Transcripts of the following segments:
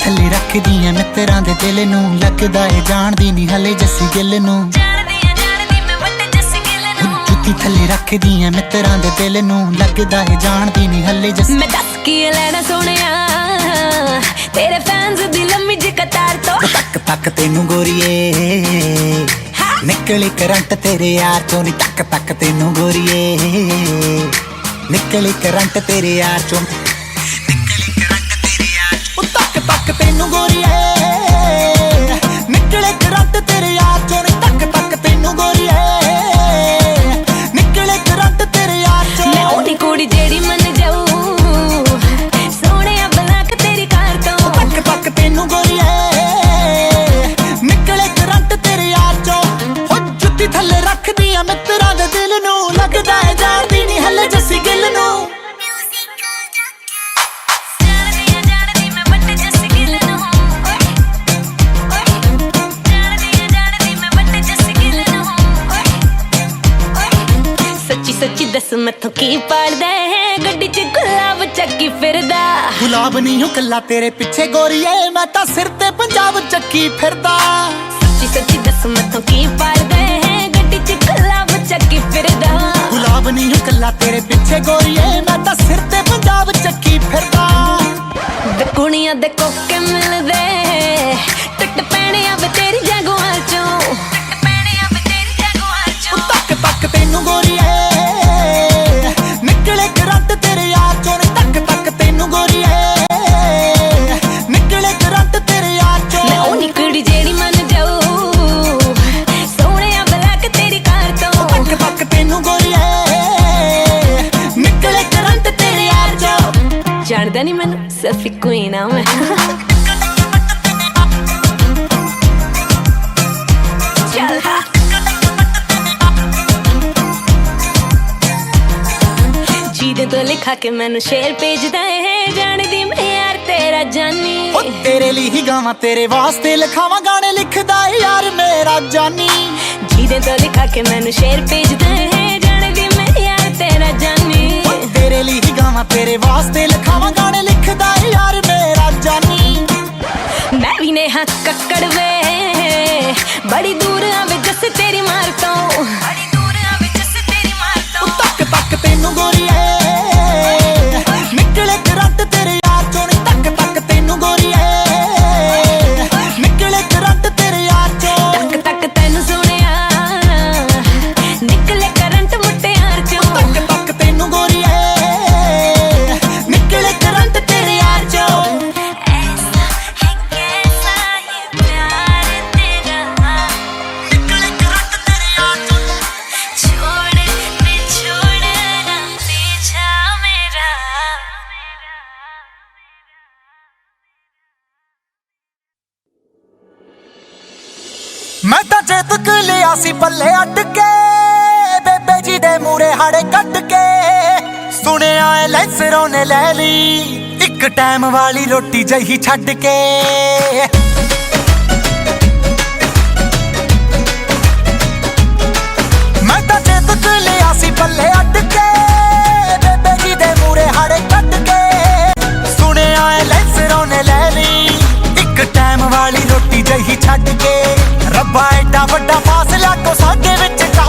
थले रख दियां मित्रां दे दिल नूं लगदा है जाणदी नहीं हले जस्सी गिल नूं जुत्ती थले रख दियां मित्रां दे दिल नूं लगदा है जाणदी नहीं हले जस्सी मैं दस की लेना सोनिया तेरे फैंस दी लम्मी जी कतार तो तक तक तेनू गोरीए निकली करंट तेरे यार चों नी तक तक तेनू गोरीए निकली करंट तेरे यार चों तेनू गोरीए निकले करंट तेरे यार चों तक तक तेनू गोरीए निकले करंट तेरे यार चों मैं ओदी कुड़ी जेड़ी मन जाऊं सोने ब्लैक तेरी कार तो तक तक तेनू गोरीए निकले करंट तेरे यार चों हो जुत्ती थले रख दियां मित्रां दे दिल नूं लगदा है जाणदी नहीं हले जस्सी गिल नूं सच्ची दस मैथों की पाड़दा है गड्डी च गुलाब चक्की फिरदा गुलाब नहीं हो कल्ला तेरे पीछे गोरीए मैं तां सिर ते पंजाब चक्की फिरदा सच्ची दस मैथों की पाड़दा है गड्डी च गुलाब चक्की फिरदा गुलाब नहीं हो कल्ला तेरे पीछे गोरीए मैं तां सिर ते पंजाब चक्की फिरदा वे कुड़ियां दे कोके मिलदे टुट पैणे आवे तेरी जगुआं चों तक तक तेनू गोरीए निकले करंट तेरे यार चों तक तक तेनू गोरीए निकले करंट तेरे यार चों मैं ओनी कुड़ी जेड़ी मन जाऊं सोने ब्लैक तेरी कार तो तक तक तेनू गोरीए निकले करंट तेरे यार चों जानदा नहीं मैनू सफी क्वीन आ मैं चल हा जीदे तो लिखा के मैनू शेर भेजदा है जानदी मैं यार तेरा जानी ओ तेरे लिए ही गावां तेरे वास्ते लिखावां गाने लिखदा है यार मेरा जानी जीदे तो लिखा के मैनू शेर भेजदा है जानदी मैं यार तेरा जानी ओ तेरे लिए ही गावां तेरे वास्ते लिखावां गाने लिखदा है यार मेरा जानी मैं भी नेहा कक्कड़ वे बड़ी दूर आवे जस तेरी मार तो तक तक तेनू गोरीए निकले करंट तेरे यार चों तक तक तेनू गोरीए निकले करंट तेरे यार चों तक तक तेनू सोनिया निकले करंट मुटियार चों तक तक तेनू गोरीए निकले करंट तेरे यार चों ऐसा है कैसा ये प्यार तेरा निकले करंट तेरे यार चों छोड़ना पीछा मेरा मैं तां चेतक लिया सी पल्ले अट के बेबे जी दे मूरे हाड़े कट के सुनिया लैसरों ने ले ली एक टाइम वाली रोटी जही छड्ड के मैं तां चेतक लिया सी पल्ले अट के बेबे जी दे मूरे हाड़े कट के सुनिया लैसरों ने ले ली एक टाइम वाली रोटी जही छड्ड के रब्बा एडा वड्डा फासला को साडे विचकार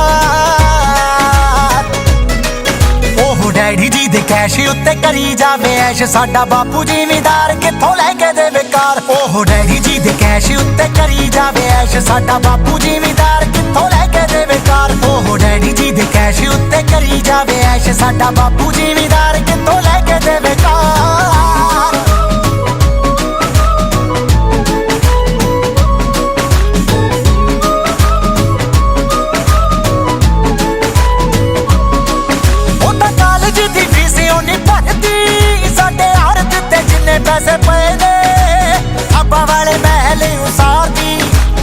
ओह डैडी जी दे कैश उत्ते करी जावे ऐश साडा बापू जिमीदार कित्थों लैके देवे कार ओह डैडी जी दे कैश उत्ते करी जावे ऐश साडा बापू जिमीदार कित्थों लैके देवे कार ओह डैडी जी दे कैश उत्ते करी जावे ऐश साडा बापू जिमीदार कित्थों लैके देवे कार पैसे पे ने अब्बा वाले महल उसारदी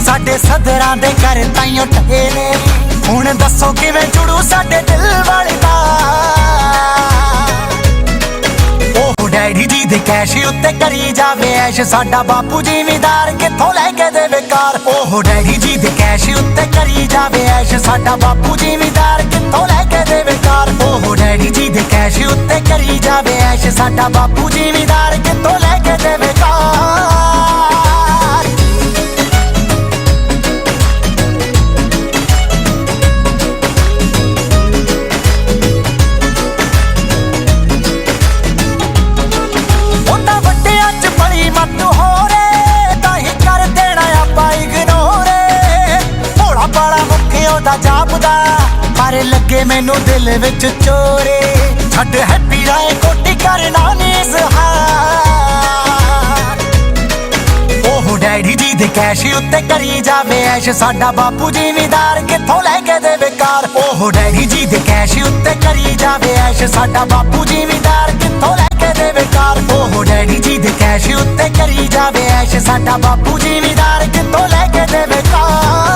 साडे सदरां दे घर ताईं उठे ने हुण दसो किवें जुड़ू साडे दिल वाली नाल ओह डैडी जी दे कैश उत्ते करी जावे ऐश साडा बापू जिमीदार कित्थों लैके देवे कार ओह डैडी जी दे कैश उत्ते करी जावे ऐश साडा बापू जिमीदार कित्थों लैके देवे कार ओह डैडी जी दे कैश उत्ते करी जावे ऐश साडा बापू जिमीदार कित्थों लैके देवे कार ਵੱਟ ਹੋ ਰੇ ਤਾਂ ਹੀ ਕਰ ਦੇਣਾ ਆਪਾਂ ਇਗਨੋਰ ਭੋਲਾ ਬਾਲਾ ਮੁੱਖੇ ਉਹਦਾ ਜਾਪਦਾ ਪਰ ਲੱਗੇ ਮੈਨੂੰ ਦਿਲ ਵਿੱਚ ਚੋਰੇ ਛੱਡ ਹੈਪੀ ਰਾਏ ਕੋਟੀ ਕਰਨਾ ਨੀ ਜ਼ਹਾਰ ਉਹ ਡੈਡੀ ਜੀ ਦੇ ਕੈਸ਼ ਉੱਤੇ ਕਰੀ ਜਾਵੇ ਐਸ਼ ਸਾਡਾ ਬਾਪੂ ਜ਼ਿਮੀਦਾਰ ਕਿੱਥੋਂ ਲੈ ਕੇ ਦੇਵੇ ਕਾਰ ਉਹ ਡੈਡੀ ਜੀ ਦੇ ਕੈਸ਼ ਉੱਤੇ ਕਰੀ ਜਾਵੇ ਐਸ਼ ਸਾਡਾ ਬਾਪੂ ਜ਼ਿਮੀਦਾਰ ਕਿੱਥੋਂ ਲੈ ਕੇ ਦੇਵੇ ਕਾਰ ਉਹ ਡੈਡੀ ਜੀ ਦੇ ਕੈਸ਼ ਉੱਤੇ ਕਰੀ ਜਾਵੇ ਐਸ਼ ਸਾਡਾ ਬਾਪੂ ਜ਼ਿਮੀਦਾਰ ਕਿੱਥੋਂ ਲੈ ਕੇ ਦੇਵੇ ਕਾਰ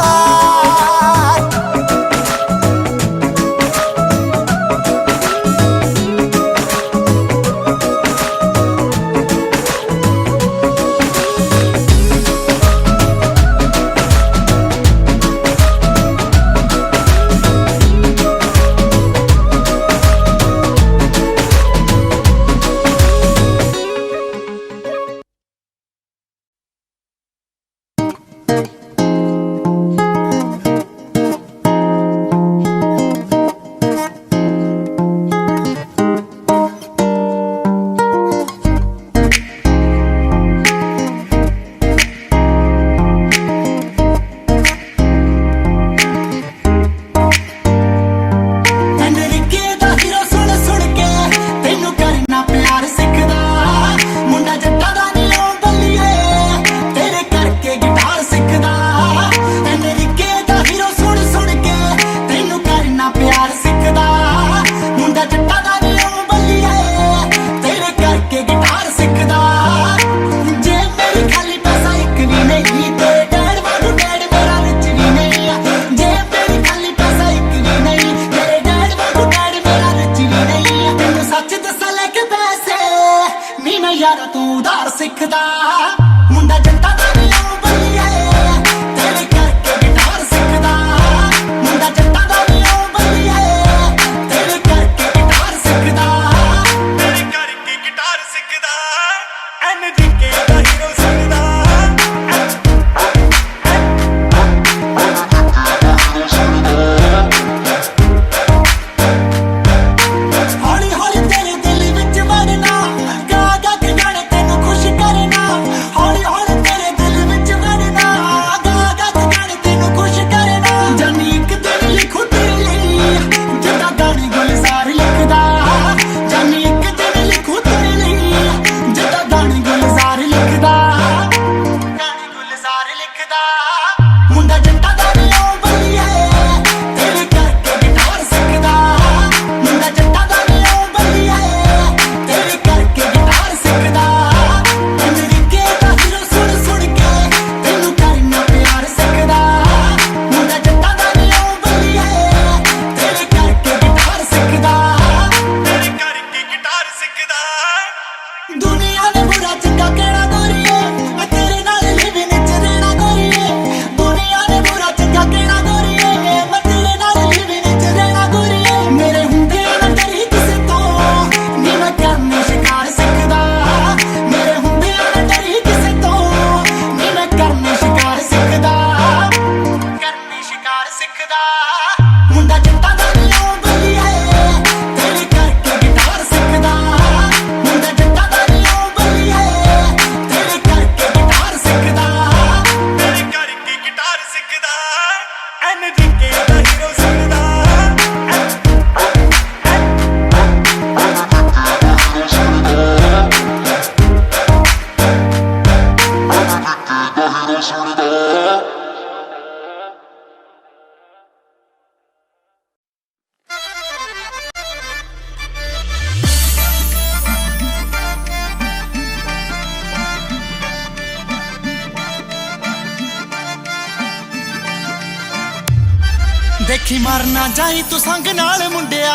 ਦੇਖੀ ਮਰ ਨਾ ਜਾਈ ਤੂੰ ਸੰਗ ਨਾਲ ਮੁੰਡਿਆ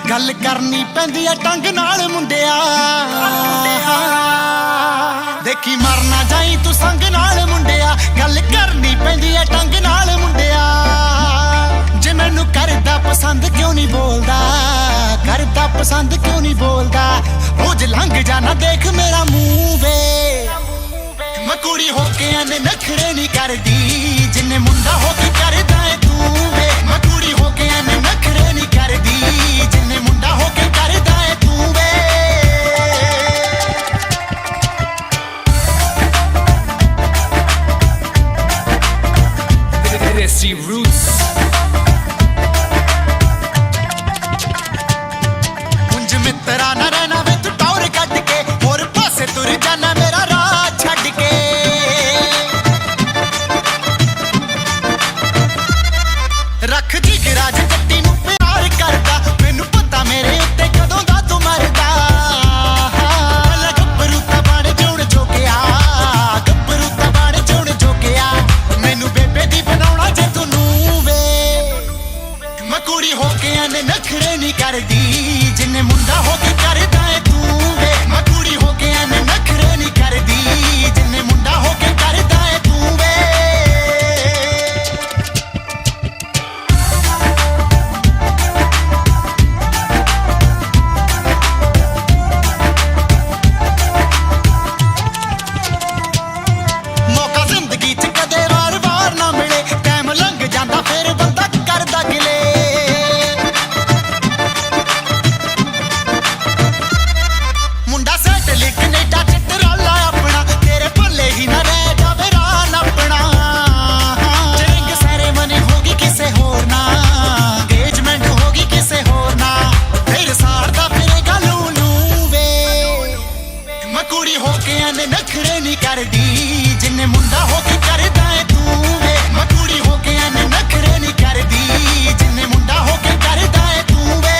ਗੱਲ ਕਰਨੀ ਪੈਂਦੀ ਆ ਟੰਗ ਨਾਲ ਮੁੰਡਿਆ ਦੇਖੀ ਮਰ ਨਾ ਜਾਈ ਤੂੰ ਸੰਗ ਨਾਲ ਮੁੰਡਿਆ ਗੱਲ ਕਰਨੀ ਪੈਂਦੀ ਆ ਟੰਗ ਨਾਲ ਮੁੰਡਿਆ ਜੇ ਮੈਨੂੰ ਕਰਦਾ ਪਸੰਦ ਕਿਉਂ ਨਹੀਂ ਬੋਲਦਾ ਕਰਦਾ ਪਸੰਦ ਕਿਉਂ ਨਹੀਂ ਬੋਲਦਾ ਰੋਜ਼ ਲੰਘ ਜਾਣਾ ਦੇਖ ਮੇਰਾ ਮੂੰਹ ਵੇ ਮੈਂ ਕੁੜੀ ਹੋ ਕੇ ਐਨੇ ਨਖਰੇ ਨਹੀਂ ਕਰਦੀ ਜਿੰਨੇ ਮੁੰਡਾ ਹੋ ਕੇ ਕਰਦਾ ਏ ਤੂੰ ਵੇ ਮੈਂ ਕੁੜੀ ਹੋ ਕੇ ਐਨੇ ਨਖਰੇ ਨਹੀਂ ਕਰਦੀ ਜਿੰਨੇ ਮੁੰਡਾ ਹੋ ਕੇ ਕਰਦਾ ਏ ਤੂੰ ਵੇ ਕੁੜੀ ਹੋ ਕੇ ਐਨੇ ਨਖਰੇ ਨਹੀਂ ਕਰਦੀ ਜਿੰਨੇ ਮੁੰਡਾ ਹੋ ਕੇ ਕਰਦਾ ਏ ਤੂੰ ਵੇ ਮੈਂ ਕੁੜੀ ਹੋ ਕੇ ਐਨੇ ਨਖਰੇ ਨਹੀਂ ਕਰਦੀ ਜਿੰਨੇ ਮੁੰਡਾ ਹੋ ਕੇ ਕਰਦਾ ਏ ਤੂੰ ਵੇ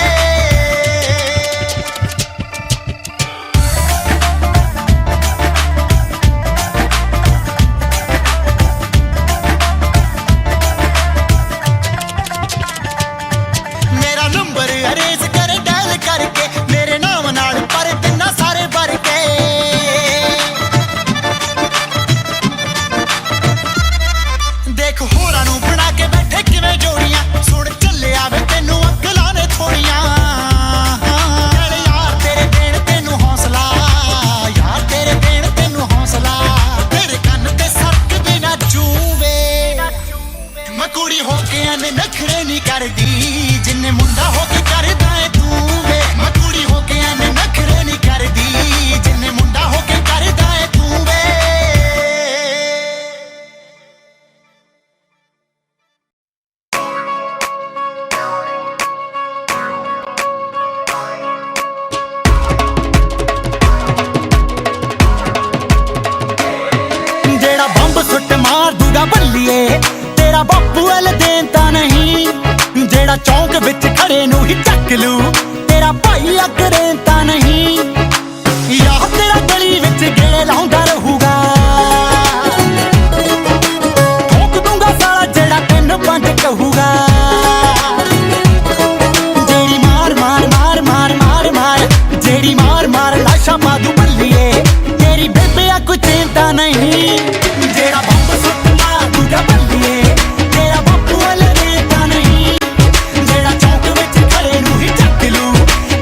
ਮੇਰਾ ਨੰਬਰ ਅਰੇਂਜ ਕਰ ਡਾਇਲ ਕਰਕੇ ਮੇਰੇ ਨਾਮ ਨਾਲ ਪਰ ਤਿੰਨਾ ਸਾਰੇ ਭਰ ਕੇ ਦੇਖ ਹੋਰਾਂ ਨੂੰ ਬਣਾ ਕੇ ਬੈਠੇ ਕਿਵੇਂ ਜੋੜੀਆਂ ਸੁਣ ਚੱਲਿਆ ਵੇ ਤੈਨੂੰ ਅਕਲਾਂ ਨੇ ਥੋੜੀਆਂ ਚੱਲ ਯਾਰ ਤੇਰੇ ਦੇਣ ਤੈਨੂੰ ਹੌਸਲਾ ਯਾਰ ਤੇਰੇ ਦੇਣ ਤੈਨੂੰ ਹੌਸਲਾ ਤੇਰੇ ਕੰਨ ਤੇ ਸਰਕਦੇ ਨਾ ਚੂਵੇ ਮੈਂ ਕੁੜੀ ਹੋ ਕੇ ਐਨੇ ਨਖਰੇ ਨਹੀਂ ਕਰਦੀ ਜਿੰਨੇ ਮੁੰਡਾ ਹੋ ਕੇ ਕਰਦਾ ਏ ਤੂੰ ਵੇ ਮੈਂ ਕੁੜੀ ਹੋ ਕੇ ਐਨੇ ਨਖਰੇ ਨਹੀਂ ਕਰਦੀ ਜਿੰਨੇ ਮੁੰਡਾ ਹੋ ਕੇ ਕਰਦਾ ਏ ਤੂੰ ਵੇ ਜਿਹੜਾ ਬੰਬ ਸੁੱਟ ਮਾਰ ਦੂਗਾ ਬੱਲੀਏ ਤੇਰਾ ਬਾਪੂ ਵੱਲ ਦੇਣ ਤਾਂ ਨਹੀਂ ਜਿਹੜਾ ਚੌਂਕ ਵਿੱਚ ਖੜੇ ਨੂੰ ਹੀ ਚੱਕ ਲੂ ਤੇਰਾ ਭਾਈ ਅਗਰੇ ਤਾਂ ਨਹੀਂ ਯਾਰ ਤੇਰਾ ਗਲੀ ਵਿੱਚ ਗੇੜੇ ਲਾਉਂਦਾ ਰਹੂਗਾ ਠੋਕ ਦੂੰਗਾ ਸਾਲਾ ਜਿਹੜਾ ਤੈਨੂੰ ਪੰਜ ਕਹੂਗਾ ਜਿਹੜੀ ਮਾਰ ਮਾਰ ਮਾਰ ਮਾਰ ਮਾਰ ਮਾਰ ਜਿਹੜੀ ਮਾਰ ਮਾਰ ਲਾਸ਼ਾਂ ਪਾ ਦੂ ਬੱਲੀਏ ਤੇਰੀ ਬੇਬੇ ਆ ਕੋਈ ਚਿੰਤਾ ਨਹੀਂ ਜਿਹੜਾ ਬੰਬ ਸੁੱਟ ਮਾਰ ਦੂਗਾ ਬੱਲੀਏ ਤੇਰਾ ਬਾਪੂ ਵੱਲ ਦੇ ਤਾਂ ਨਹੀਂ ਜਿਹੜਾ ਚੌਂਕ ਵਿੱਚ ਖੜੇ ਨੂੰ ਹੀ ਚੱਕ ਲੂ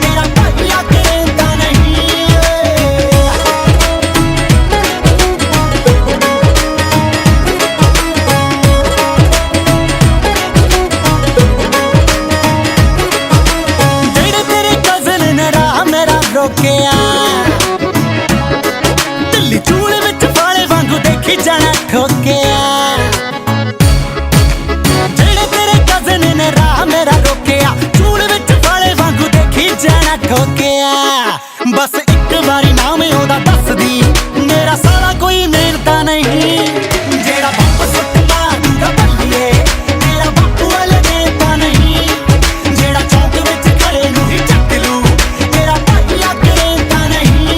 ਤੇਰਾ ਭਾਈ ਆ ਕੇ ਤਾਂ ਨਹੀਂ ਜਿਹੜੇ ਤੇਰੇ ਕਜ਼ਨ ਨੇ ਰਾਹ ਮੇਰਾ ਰੋਕਿਆ ਦਿੱਲੀ ਚੂਲ ਵਿੱਚ ਫਾਲੇ ਵਾਂਗੂ ਦੇਖੀ ਜਾਣਾ ਠੋਕਿਆ ਜਿਹੜੇ ਤੇਰੇ ਕਜ਼ਨ ਨੇ ਰਾਹ ਮੇਰਾ ਰੋਕਿਆ ਚੂਲ ਵਿੱਚ ਫਾਲੇ ਵਾਂਗੂ ਦੇਖੀ ਜਾਣਾ ਠੋਕਿਆ ਬਸ ਇੱਕ ਵਾਰੀ ਨਾਮ ਉਹਦਾ ਦੱਸਦੀ ਮੇਰਾ ਸਾਲਾ ਕੋਈ ਮਿਹਨਤਾਂ ਨਹੀਂ ਜਿਹੜਾ ਬੰਬ ਸੁੱਟ ਮਾਰ ਦੂਗਾ ਬੱਲੀਏ ਤੇਰਾ ਬਾਪੂ ਵੱਲ ਦੇ ਤਾਂ ਨਹੀਂ ਜਿਹੜਾ ਚੌਂਕ ਵਿੱਚ ਖੜੇ ਨੂੰ ਹੀ ਚੱਕ ਲੂ ਤੇਰਾ ਭਾਈ ਅਗਰੇ ਤਾਂ ਨਹੀਂ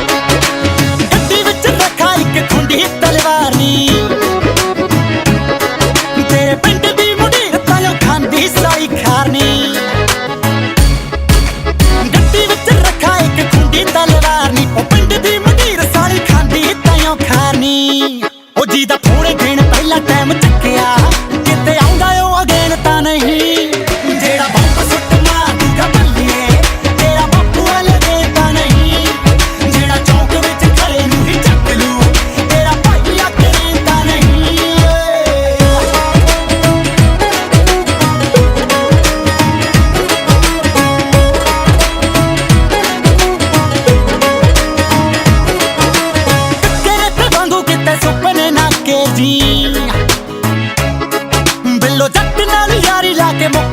ਗੱਡੀ ਵਿੱਚ ਰੱਖਾ ਇੱਕ ਖੁੰਡੀ ਤਲਵਾਰ ਨੀ ਤੇਰੇ ਪਿੰਡ ਦੀ ਮੁੰਡੀਰ ਤਾਇਓ ਖਾਂਦੀ ਸਾਈ ਖਾਰਨੀ ਗੱਡੀ ਵਿੱਚ ਰੱਖਾ ਇੱਕ ਖੁੰਡੀ ਤਲਵਾਰ ਨੀ ਉਹ ਪਿੰਡ ਦੀ ਮੁੰਡੀਰ ਸਾਲੀ ਖਾਂਦੀ ਤਾਇਓ ਖਾਰਨੀ ਉਹ ਜਿਹਦਾ ਥੋੜੇ ਦਿਨ ਪਹਿਲਾਂ ਟਾਈਮ ਚੱਕਿਆ ਕਿਤੇ ਆਉਂਦਾ ਉਹ ਅਗੇਨ ਤਾਂ ਨਹੀਂ ਜਿਹੜਾ ਬੰਬ ਸੁੱਟ ਮਾਰ ਦੂਗਾ ਬੱਲੀਏ ਤੇਰਾ ਬਾਪੂ ਵੱਲ ਦੇ ਤਾਂ ਨਹੀਂ ਜਿਹੜਾ ਚੌਂਕ ਵਿੱਚ ਖੜੇ ਨੂੰ ਹੀ ਚੱਕ ਲੂ ਤੇਰਾ ਭਾਈ ਅਗਰੇ ਤਾਂ ਨਹੀਂ ਤੇਰੇ ਤੇ ਵਾਂਗੂ ਕਿਤੇ ਸੁਪਨੇ ਨਾ ਕੇ ਜੀ ਬਿੱਲੋ ਜੱਟ ਨਾਲ ਯਾਰੀ ਲਾ ਕੇ ਮੁੱਕ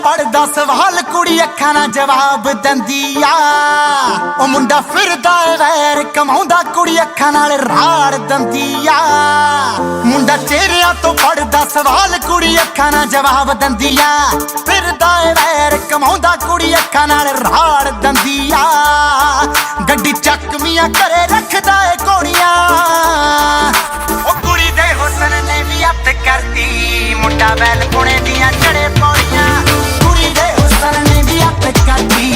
पढ़दा सवाल कुड़ी अखां नाल जवाब दिंदी आ ओ मुंडा फिरदा वैर कमाउंदा कुड़ी अखां नाल राड़ दिंदी आ मुंडा चेहरिਆਂ तो पढ़दा सवाल कुड़ी अखां नाल जवाब दिंदी आ फिरदा वैर कमाउंदा कुड़ी अखां नाल राड़ दिंदी आ गड्डी चकमियां घरे रखदा ए घोड़ियां ओ कुड़ी दे हुस्न ने भी अत करदी मुंडा बैल पुणे दियां चढ़े पौड़ियां कुड़ी दे हुस्न ने भी अत करदी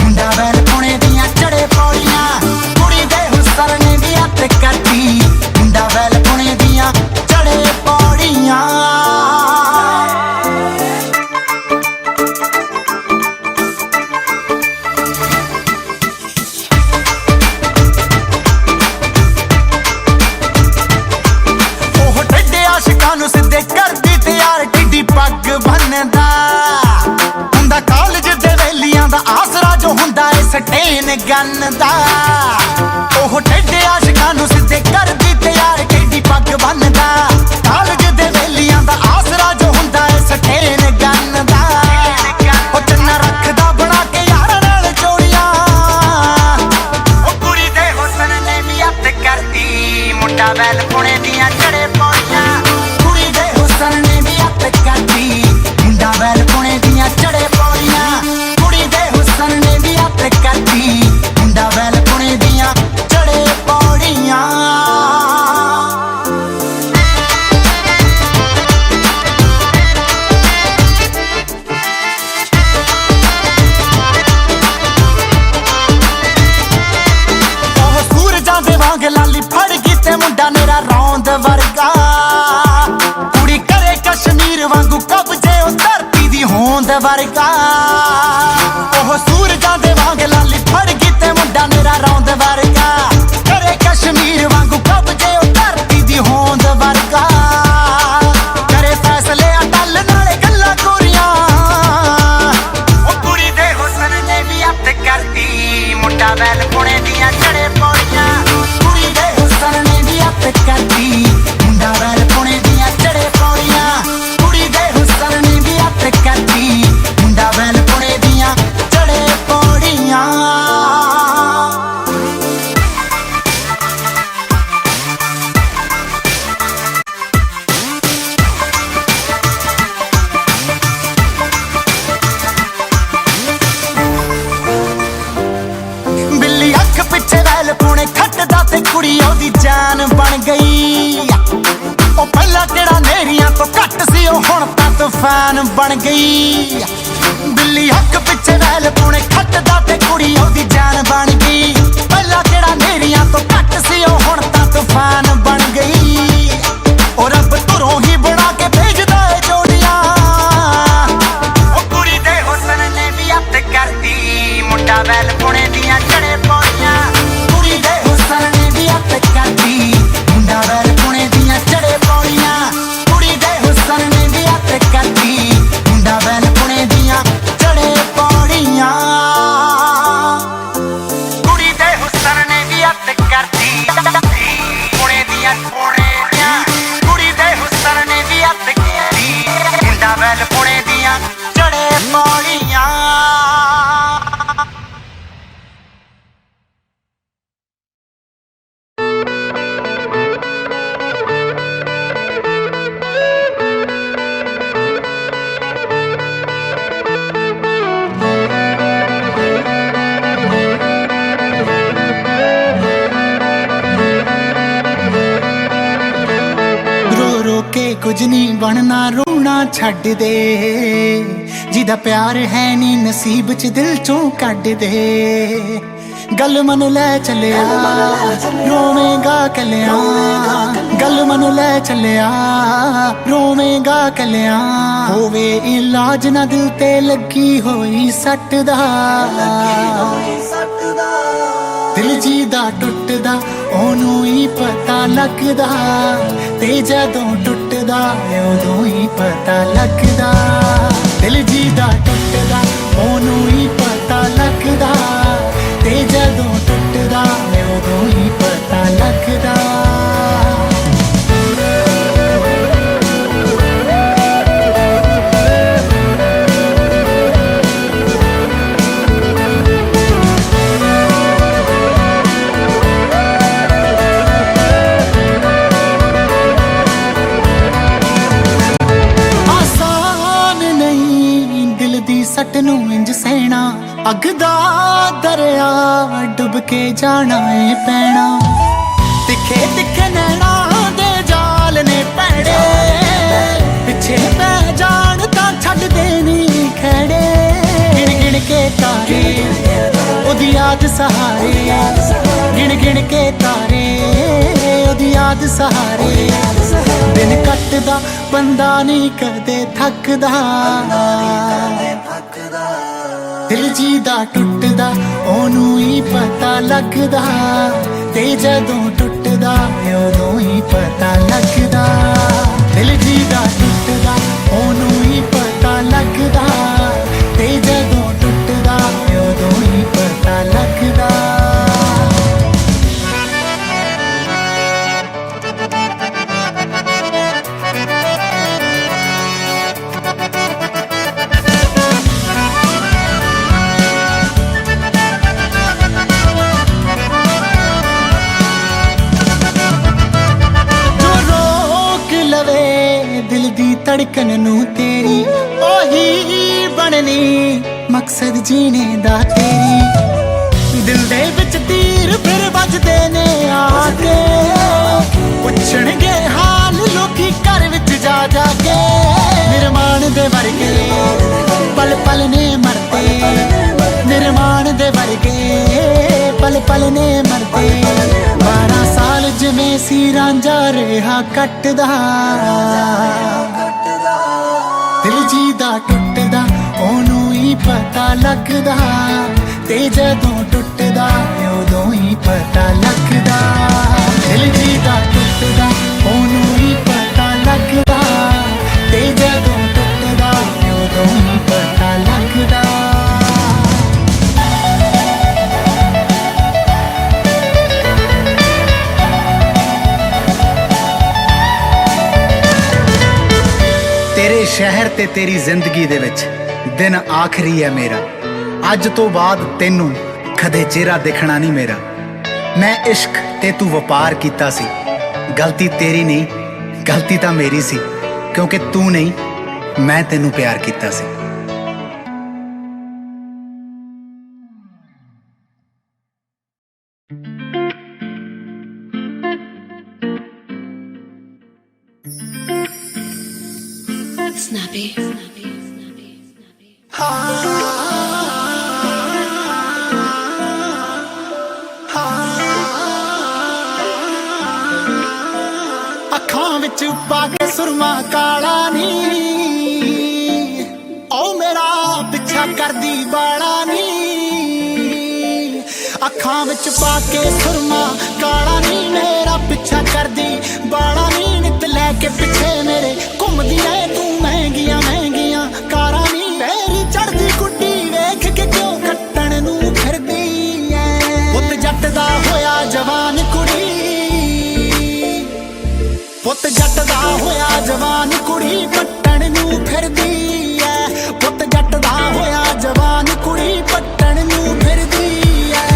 मुंडा बैल पुणे दियां चढ़े पौड़ियां कुड़ी दे हुस्न ने भी अत करदी मुंडा बैल पुणे दियां चढ़े पौड़ियां सिद्धे करदी तैयार टिड्डी पग बनदा हुंदा कॉलेज दे वेलियां दा आसरा जो हुंदा है स्टेन गन दा ओह टेढ़े आशिकां नूं सिद्धे करदी तैयार टिड्डी पग बनदा कॉलेज दे वेलियां दा आसरा जो हुंदा है स्टेन गन दा ओ चन्ना रखदा बना के यार नाल जोड़ियां ओ कुड़ी दे हुस्न ने भी अत करदी मुंडा बैल पुणे दियां चढ़े पौड़ियां ने भी अत करदी मुंडा बैल पुणे दियां चढ़े पौड़ियां कुड़ी दे हुस्न ने भी अत करदी मुंडा बैल पुणे दियां चढ़े पौड़ियां ओह सूरजां दे वांग लाली फड़ गई ते मुंडा मेरा रौंद वर्गा कश्मीर वांगू कब्जे ओ धरती दी होंद वर्गा ओह सूरजां दे वांग लाली फड़ गई ते मुंडा मेरा रौंद वर्गा करे कश्मीर वांगू कब्जे ओ धरती दी होंद वर्गा करे फैसले अटल नाले गल्लां गोरियां ओ कुड़ी दे हुस्न ने भी अत करदी मुंडा बैल पुणे दियां चढ़े पौड़ियां कुड़ी दे हुस्न ने भी अत करदी मुंडा बैल पुणे दियां चढ़े पौड़ियां करदी मुंडा बैल पुणे दियां चढ़े पौड़ियां बिल्ली अख पिछे बैल पुणे खटदा ते कुड़ी ओदी जान बन गई ओ पहला केड़ा नेरियां तो घट सी ओ हुण तां तूफान बन गई बिल्ली अख पिछे बैल पुणे खटदा ते कुड़ी ओदी जान बन गई पहला केड़ा नेरियां तो घट सी ओ हुण तां तूफान बन गई ओ रब तुरों ही बना के भेजदा ए जोड़ियां ओ कुड़ी दे हुस्न ने भी अत करदी मुंडा बैल पुणे दियां चढ़े पौड़ियां कुड़ी दे हुस्न ने भी अत करदी मुंडा बैल पुणे दियां चढ़े पौड़ियां कुड़ी दे हुस्न ने भी अत करदी मुंडा बैल पुणे दियां चढ़े पौड़ियां कुड़ी दे हुस्न ने भी अत करदी पुणे दियां कुड़ी दे हुस्न ने भी अत करदी मुंडा बैल पुणे दियां चढ़े पौड़ियां कुछ नहीं बनना रोना छड़ दे जिदा प्यार है नी नसीब च दिल चों कढ़ दे गल मन ले चलिया रोवेगा कलिया गल मन ले चलिया रोवेगा कलिया होवे इलाज ना दिल ते लगी होई सट दा दिल जी दा टुटदा ओनू ही पता लगदा ते जदों टुटदा उदों ही पता लगदा दिल जी दा टुटदा ओनू ही पता लगदा ते जदों टुटदा उदों ही पता लगदा डुब के जाना है पैना तिखे तिखे नैना दे जाल ने पैड़े पिछे पै जान तां छड्ड देनी खड़े गिण गिण के तारे ओदी याद सहारे गिण गिण के तारे ओदी याद सहारे दिन कटदा बंदा नहीं कदे थकदा दिल जी दा टुटदा ओनू ही पता लगदा ते जदों टुटदा उदों ही पता लगदा दिल जी दा टुटदा ओनू ही पता लगदा ते जदों टुटदा उदों ही पता लगदा धड़कन नू तेरी ओही बननी मकसद जीने दा तेरी दिल दे विच तीर फिर वजदे ने आके पुछणगे हाल लोकी घर विच जा जा के निर्माण दे वर्गे पल पल ने मरते निर्माण दे वर्गे पल पल ने मरते 12 साल जिवें सी रांझा रेहा कटदा दिल जी दा टुटदा ओनू ही पता लगदा ते जदों टुटदा उदों ही पता लगदा दिल जी दा टुटदा ओनू ही पता लगदा ते जदों टुटदा उदों ही पता लगदा तेरे शहर ते तेरी जिंदगी दे विच दिन आखरी है मेरा अज तो बाद तेनू कदे चेहरा दिखना नहीं मेरा मैं इश्क ते तू वपार कीता सी गलती तेरी नहीं गलती तां मेरी सी क्योंकि तू नहीं मैं तेनू प्यार कीता सी Snappy. ਅੱਖਾਂ ਵਿੱਚ ਪਾ ਕੇ ਸੁਰਮਾ ਕਾਲਾ ਨੀ ਓ ਮੇਰਾ ਪਿੱਛਾ ਕਰਦੀ ਬਾਲਾ ਨੀ ਅੱਖਾਂ ਵਿੱਚ ਪਾ ਕੇ ਸੁਰਮਾ ਕਾਲਾ ਨੀ ਮੇਰਾ ਪਿੱਛਾ ਕਰਦੀ ਬਾਲਾ ਨੀ ਨਿਤ ਲੈ ਕੇ ਪਿੱਛੇ ਮੇਰੇ ਘੁੰਮਦੀ ਐ ਤੂੰ ਮਹਿੰਗੀਆਂ ਮਹਿੰਗੀਆਂ ਕਾਰਾਂ ਨੀ ਤੇਰੀ ਚੜਦੀ ਗੁੱਡੀ ਵੇਖ ਕੇ ਕਿਉਂ ਕੱਟਣ ਨੂੰ ਫਿਰਦੀ ਐ ਪੁੱਤ ਜੱਟ ਦਾ ਹੋਇਆ ਜਵਾਨ ਕੁੜੀ ਪੁੱਤ ਜੱਟ ਦਾ ਹੋਇਆ ਜਵਾਨ ਕੁੜੀ ਪੱਟਣ ਨੂੰ ਫਿਰਦੀ ਐ ਪੁੱਤ ਜੱਟ ਦਾ ਹੋਇਆ ਜਵਾਨ ਕੁੜੀ ਪੱਟਣ ਨੂੰ ਫਿਰਦੀ ਐ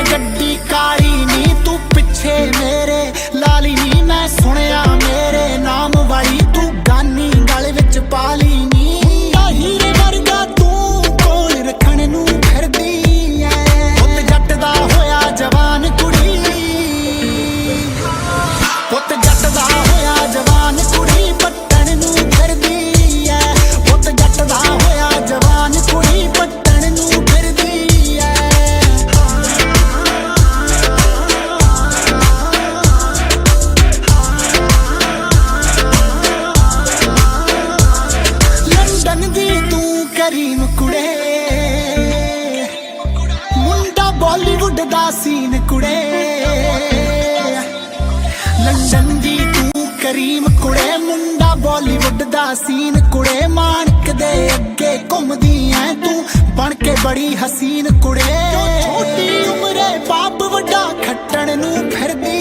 गड्डी काली नी तू पिछे मेरे लाली नी मैं सुनिया मेरे नाम वाली तू गानी गल विच पाली नी हीरे वर्गा तू कोल रखण नू फिरदी ऐ पुत जट दा होया जवान कुड़ी पुत जट दा होया जवान कुड़ी पट्टण नू फिरदी ऐ पुत जट दा होया जवान कुड़ी पट्टण नू फिरदी ऐ करीम कुड़े मुंडा बॉलीवुड दा सीन कुड़े लंदन दी तू करीम कुड़े मुंडा बॉलीवुड दा सीन कुड़े मानक दे अगे घुमदी ऐ तू बन के बड़ी हसीन कुड़े छोटी उम्रे बाप वड्डा खट्टण नू फिरदी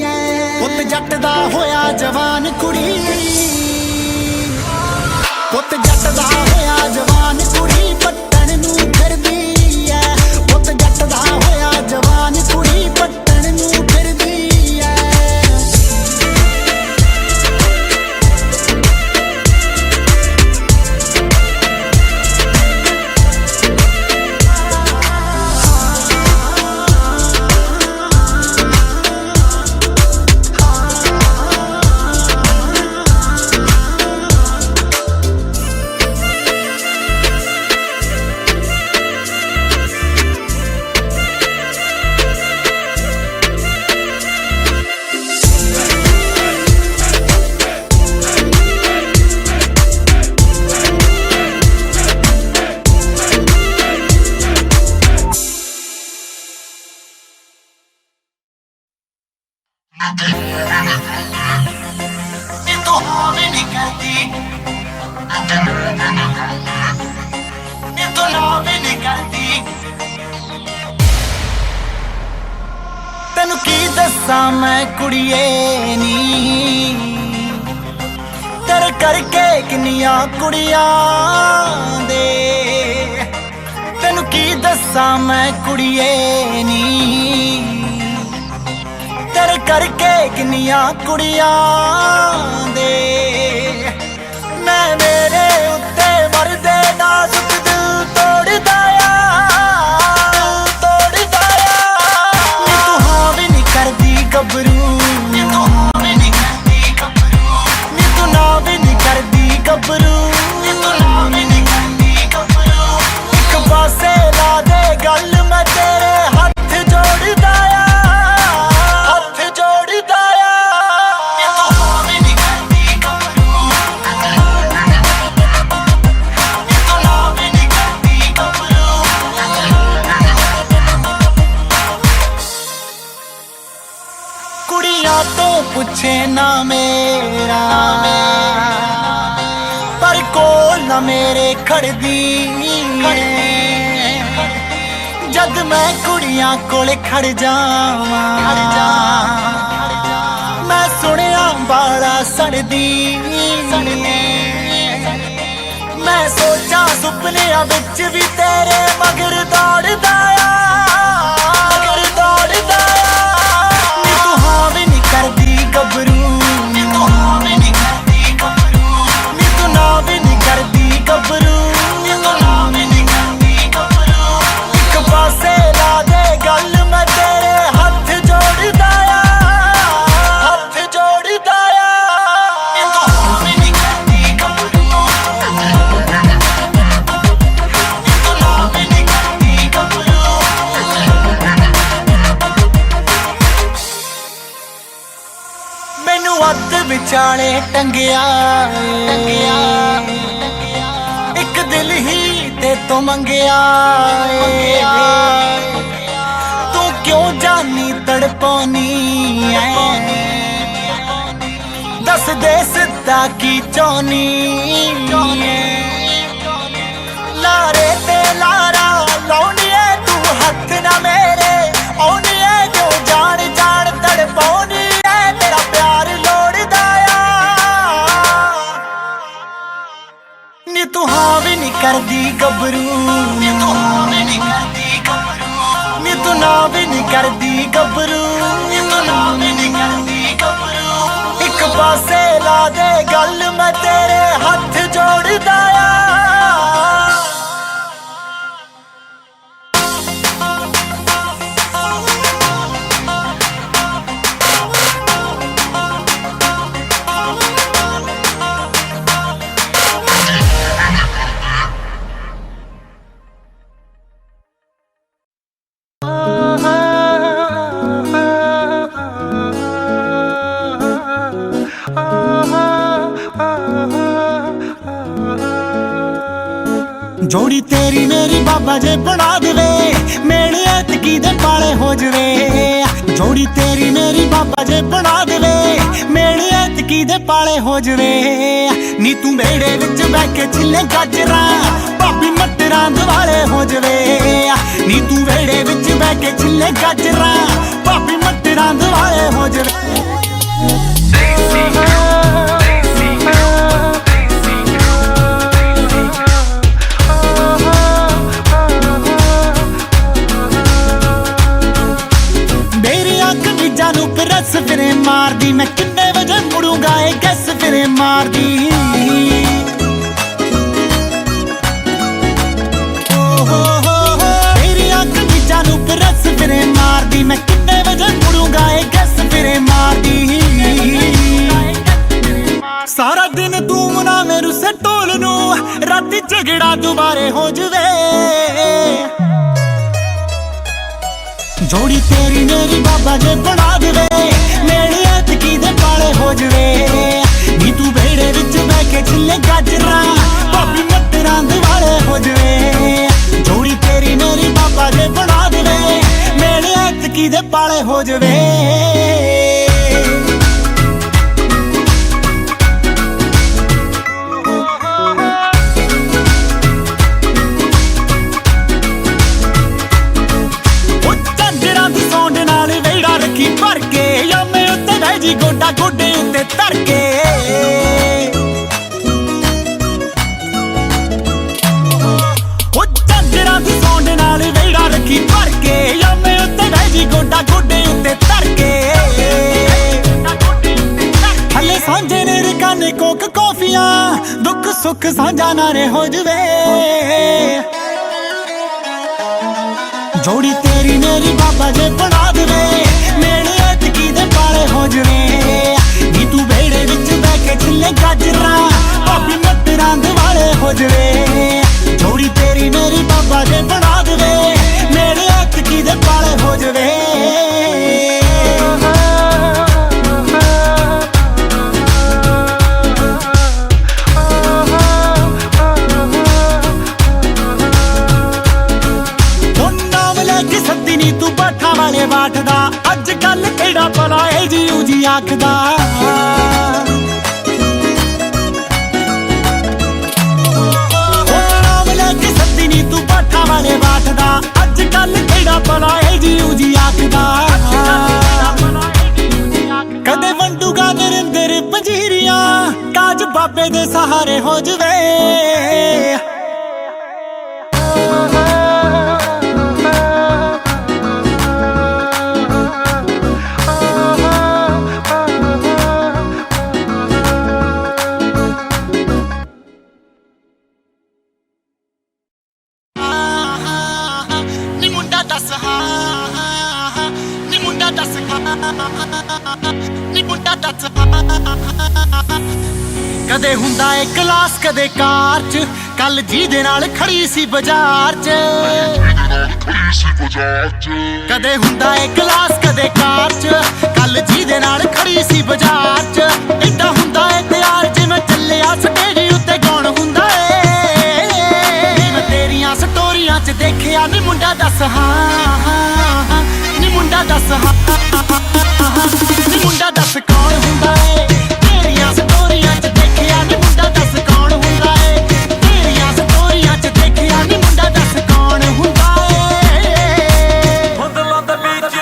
ऐ पुत जट दा होया जवान कुड़ी पुत जट दा होया जवान कुड़ी पट्टण नू फिरदी ऐ पुत जट दा होया जवान कुड़ी पट्टण नू फिरदी ऐ ਤੈਨੂੰ ਕੀ ਦੱਸਾਂ ਮੈਂ ਕੁੜੀਏ ਨੀ ਤੇਰੇ ਕਰਕੇ ਕਿੰਨੀਆਂ ਕੁੜੀਆਂ ਦੇ ਤੈਨੂੰ ਕੀ ਦੱਸਾਂ ਮੈਂ ਕੁੜੀਏ ਨੀ ਤੇਰੇ ਕਰਕੇ ਕਿੰਨੀਆਂ ਕੁੜੀਆਂ ਦੇ ਮੈਂ ਮੇਰੇ ਉੱਤੇ ਮਰਦੇ ਨਾਜ਼ੁਕ ਦਿਲ ਤੋੜਦਾ ਗੱਭਰੂ ਨੀ ਤੂੰ ਹਾਂ ਵੀ ਨਹੀਂ ਕਰਦੀ ਗੱਭਰੂ ਨੀ ਤੂੰ ਨਾ ਵੀ ਨਹੀਂ ਕਰਦੀ ਗੱਭਰੂ ਨੀ ਤੂੰ ਨਾ ਵੀ ਨਹੀਂ ਕਰਦੀ ਗੱਭਰੂ ਇੱਕ ਪਾਸੇ ਲਾ ਦੇ ਗੱਲ ਮੈਂ ਤੇਰੇ ਹੱਥ ਜੋੜਦਾ ਹੱਥ ਜੋੜਦਾ ਨੀ ਤੂੰ ਹਾਂ ਵੀ ਨਹੀਂ ਕਰਦੀ ਗੱਭਰੂ ਨੀ ਤੂੰ ਨਾ ਵੀ ਨਹੀਂ ਕਰਦੀ ਗੱਭਰੂ ਕੁੜੀਆਂ ਤੋਂ ਪੁੱਛੇ ਨਾ ਮੇਰਾ ਪਰ ਕੋਲ ਨਾ ਮੇਰੇ ਖੜਦੀ ਜਦ ਮੈਂ ਕੁੜੀਆਂ ਕੋਲ ਖੜ ਜਾਵਾਂ ਮੈਂ ਸੁਣਿਆ ਬਾਲਾ ਸੜਦੀ ਮੈਂ ਸੋਚਾਂ ਸੁਪਨਿਆਂ ਵਿੱਚ ਵੀ ਤੇਰੇ ਮਗਰ ਦੌੜਦਾ ਕਰਦੀ ਗੱਭਰੂ ਨੀ ਤੂੰ ਹਾਂ ਵੀ ਨਹੀਂ ਕਰਦੀ ਗੱਭਰੂ ਨੀ ਤੂੰ ਨਾ ਵੀ ਨਹੀਂ ਕਰਦੀ ਗੱਭਰੂ ਨੀ ਤੂੰ ਨਾ ਵੀ ਨਹੀਂ ਕਰਦੀ ਗੱਭਰੂ ਇੱਕ ਪਾਸੇ ਲਾ ਦੇ ਗੱਲ ਮੈਂ ਤੇਰੇ ਹੱਥ ਜੋੜਦਾ ਹੱਥ ਜੋੜਦਾ ਨੀ ਤੂੰ ਹਾਂ ਵੀ ਨਹੀਂ ਕਰਦੀ ਗੱਭਰੂ ਨੀ ਤੂੰ ਨਾ ਵੀ ਨਹੀਂ ਕਰਦੀ ਗੱਭਰੂ ਮੈਨੂੰ ਅੱਧ ਵਿਚਾਲੇ ਟੰਗਿਆ ਇੱਕ ਦਿਲ ਹੀ ਤੇ ਤੋਂ ਮੰਗਿਆ ਤੂੰ ਕਿਉਂ ਜਾਨੀ ਤੜਪਾਉਣੀ ਐ ਦੱਸ ਦੇ ਸਿੱਧਾ ਕੀ ਚਾਹੁੰਨੀ ਲਾਰੇ ਤੇ ਲਾਰਾ ਲਾਉਣੀ ਐ ਤੂੰ ਹੱਥ ਨਾ ਮੇਰੇ ਆਉਣੀ ਐ ਜੋ ਜਾਣ ਜਾਣ ਤੜਪਾਉਣੀ ਨੀ ਤੂੰ ਹਾਂ ਵੀ ਨਹੀਂ ਕਰਦੀ ਗੱਭਰੂ ਨੀ ਤੂੰ ਹਾਂ ਵੀ ਨਹੀਂ ਕਰਦੀ ਗੱਭਰੂ ਨੀ ਤੂੰ ਨਾ ਵੀ ਨਹੀਂ ਕਰਦੀ ਗੱਭਰੂ ਨੀ ਤੂੰ ਨਾ ਵੀ ਨਹੀਂ ਕਰਦੀ ਗੱਭਰੂ ਇੱਕ ਪਾਸੇ ਲਾ ਦੇ ਗੱਲ ਮੈਂ ਤੇਰੇ ਹੱਥ ਜੋੜਦਾ जोड़ी तेरी मेरी बाबा जे बना देवे मेरे ऐतकी दे पाले हो जवे। जोड़ी तेरी मेरी बाबा जे बना देवे मेरे ऐतकी दे पाले हो जवे। नी तू मेरे विच बैठ के चिल्ले गाजरा भाभी मट ਮਟਰਾਂ ਦੁਆਲੇ ਹੋ ਜਵੇ ਨੀ ਤੂੰ ਵੇੜੇ ਵਿੱਚ ਬਹਿ ਕੇ ਛਿੱਲੇ ਗਾਜਰਾਂ ਭਾਬੀ ਮਟਰਾਂ ਦੁਆਲੇ ਹੋ ਜਵੇ ਨੂੰ ਪ੍ਰੈਸ ਫਿਰੇ ਮਾਰਦੀ ਮੈਂ ਕਿੰਨੇ ਵਜੇ ਮੁੜੂੰਗਾ ਇਹ ਗੈਸ ਫਿਰੇ ਮਾਰਦੀ ਮੇਰੀ ਅੱਖ ਵਿੱਚਾਂ ਨੂੰ ਪ੍ਰੈਸ ਫਿਰੇ ਮਾਰਦੀ ਮੈਂ ਕਿੰਨੇ ਵਜੇ ਮੁੜੂੰਗਾ ਇਹ ਗੈਸ ਫਿਰੇ ਮਾਰਦੀ ਸਾਰਾ ਦਿਨ ਤੂੰ ਮਨਾ ਮੇਰੂ ਸੇ ਢੋਲ ਨੂੰ ਰਾਤੀ ਝਗੜਾ ਦੁਬਾਰੇ ਹੋ ਜਵੇ जोड़ी तेरी मेरी बाबा जे बना देवे मेरे ऐतकी दे पाले हो जवे नी तू बेड़े विच बह के छिले गाजरा भाभी मटरां दुआले हो जवे जोड़ी तेरी मेरी बाबा जे बना देवे मेरे ऐतकी दे पाले हो जवे ਭਰ ਕੇ ਯਾਮੇ ਉੱਤੇ ਬਹਿ ਜੀ ਗੋਡਾ ਗੋਡੇ ਉੱਤੇ ਧਰ ਕੇ ਉਹ ਝਾਂਜਰਾਂ ਦੀ ਸੌਂਡ ਨਾਲ ਵੇੜਾ ਰੱਖੀ ਭਰ ਕੇ ਯਾਮੇ ਉੱਤੇ ਬਹਿ ਜੀ ਗੋਡਾ ਗੋਡੇ ਉੱਤੇ ਧਰ ਕੇ ਹਲੇ ਸਾਂਝੇ ਨੇ ਰਕਾਨੇ ਕੋਕ ਕੌਫੀਆਂ ਦੁੱਖ ਸੁੱਖ ਸਾਂਝਾ ਨਾਰੇ ਹੋ ਜਵੇ जोड़ी तेरी मेरी बाबा जे बना देवे मेरे ऐतकी दे पाले हो जवे नी तू बेड़े विच बह के छिले गाजरा भाभी मटरां दुआले हो जवे जोड़ी तेरी मेरी बाबा जे बना देवे मेरे ऐतकी दे पाले हो जवे तू बाठा वाले बाठदा अज कल केड़ा भला ए जी उजी आखदा नाम लेके सद्दी नी तू बाठा वाले बाठदा अज कल केड़ा भला ए जी उजी आखदा कदे वंडूगा नरिंदर पंजीरियां काज बाबे दे सहारे हो जवे कदे हुंदा ए क्लास कदे कार च कल जी दे नाल खड़ी सी बाजार च कदे हुंदा ए क्लास कदे कार च कल जी दे नाल खड़ी सी बाजार च इदा हुंदा ए प्यार जिवें चलिया स्टेज उत्ते कौन हुंदा ए मैं तेरियां स्टोरियां च देखिया नी मुंडा दस हां नी मुंडा दस हां नी मुंडा दस कौन हुंदा ए तेरियां स्टोरियां च देखिया नी मुंडा दस कौन हुंदा ए तेरियां स्टोरियां च देखिया नी मुंडा दस कौन हुंदा ए बदलां दे बीच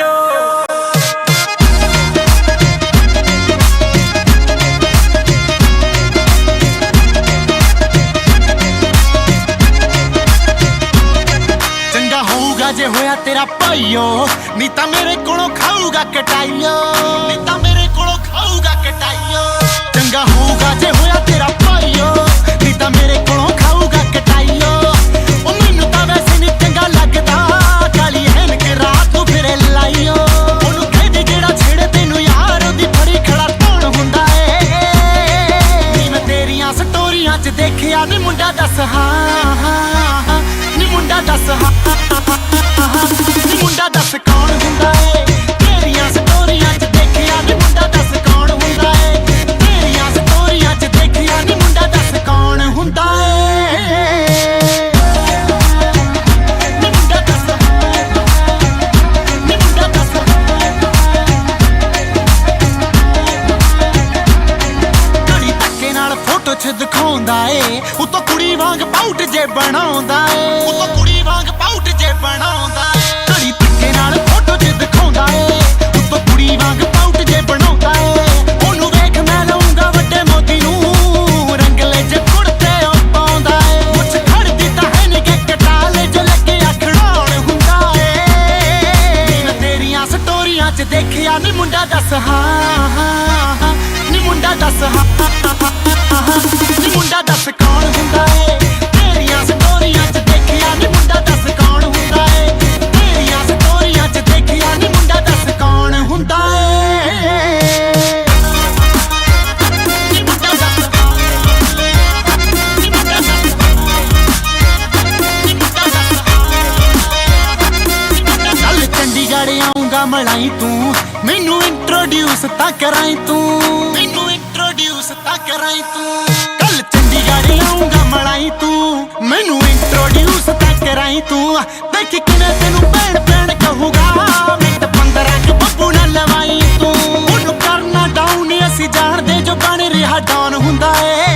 चंगा होऊगा जे होया तेरा भाईओ नी तां मेरे कोलों खाऊगा कटाईओ नी तां मेरे कोलों खाऊगा कटाईओ चंगा होऊगा जे होया तेरा भाईओ नी तां मेरे कोलों खाऊगा कटाईओ ओ मैनू तां वैसे नी चंगा लगदा काली ऐनक रात तू फिरे लाईओ ओनू कहदे जेड़ा छेड़े तैनू यार ओदी फड़ी खड़ा कौन हुंदा ए नी मैं तेरियां स्टोरियां च देखिया नी मुंडा दस हां नी मुंडा दस हां नी मुंडा दस कौन हुंदा ए तेरियां स्टोरियां च देखिया ਦਿਖਾਉਂਦਾ ਏ ਉਤੋਂ ਕੁੜੀ ਵਾਂਗ ਪਾਊਟ ਜੇ ਬਣਾਉਂਦਾ ਏ ਉਤੋਂ ਕੁੜੀ ਵਾਂਗ ਪਾਊਟ ਜੇ ਬਣਾਉਂਦਾ ਏ ਘੜੀ ਧੱਕੇ ਨਾਲ ਫੋਟੋ ਜੇ ਦਿਖਾਉਂਦਾ ਏ ਉਤੋਂ ਕੁੜੀ ਵਾਂਗ ਪਾਊਟ ਜੇ ਬਣਾਉਂਦਾ ਏ ਉਹਨੂੰ ਵੇਖ ਮੈਂ ਲਾਉਂਗਾ ਵੱਡੇ ਮੋਤੀ ਨੂੰ ਰੰਗਲੇ ਜੇ ਕੁੜਤੇ ਉਹ ਪਾਉਂਦਾ ਏ ਮੁੱਛ ਖੜਦੀ ਤਾਂ ਹੈ ਨੀ ਕਿ ਕਟਾਲੇ ਜੇ ਲੱਗੇ ਖੜਾਉਣ ਹੁੰਦਾ ਏ ਮੈਂ ਤੇਰੀਆਂ ਸਟੋਰੀਆਂ 'ਚ ਦੇਖਿਆ ਨੀ ਮੁੰਡਾ ਦੱਸ ਹਾਂ ਨੀ ਮੁੰਡਾ ਦੱਸ ਹਾਂ ਨੀ ਮੁੰਡਾ ਦੱਸ ਕੌਣ ਹੁੰਦਾ ਏ ਤੇਰੀਆਂ ਸਟੋਰੀਆਂ 'ਚ ਦੇਖਿਆ ਨੀ ਮੁੰਡਾ ਦੱਸ ਕੌਣ ਹੁੰਦਾ ਏ ਤੇਰੀਆਂ ਸਟੋਰੀਆਂ 'ਚ ਦੇਖਿਆ ਨੀ ਮੁੰਡਾ ਦੱਸ ਕੌਣ ਹੁੰਦਾ ਏ ਨੀ ਮੁੰਡਾ ਦੱਸ ਨੀ ਮੁੰਡਾ ਦੱਸ ਨੀ ਮੁੰਡਾ ਦੱਸ ਚੱਲ ਚੰਡੀਗੜ੍ਹ ਆਉਂਗਾ ਮਲਾਈ ਤੂੰ ਮੈਨੂੰ ਇੰਟਰੋਡਿਊਸ ਤਾਂ ਕਰਾਈ ਤੂੰ ਮੈਨੂੰ ਇੰਟਰੋਡਿਊਸ ਤਾਂ ਕਰਾਈ ਤੂੰ ਕੱਲ ਚੰਡੀਗੜ੍ਹ ਆਉਂਗਾ ਮਲਾਈ ਤੂੰ ਮੈਨੂੰ ਇੰਟਰੋਡਿਊਸ ਤਾਂ ਕਰਾਈ ਤੂੰ ਦੇਖ ਕਿਵੇਂ ਤੈਨੂੰ ਭੈਣ ਭੈਣ ਕਹੂਗਾ ਮਿੰਟ 15 ਕਿ ਬੱਬੂ ਨਾ ਲਵਾਈ ਤੂੰ ਉਹਨੂੰ ਕਰਨਾ ਡਾਊਨ ਅਸੀਂ ਜਾਣਦੇ ਜੋ ਬਣ ਰਿਹਾ ਡਾਊਨ ਹੁੰਦਾ ਏ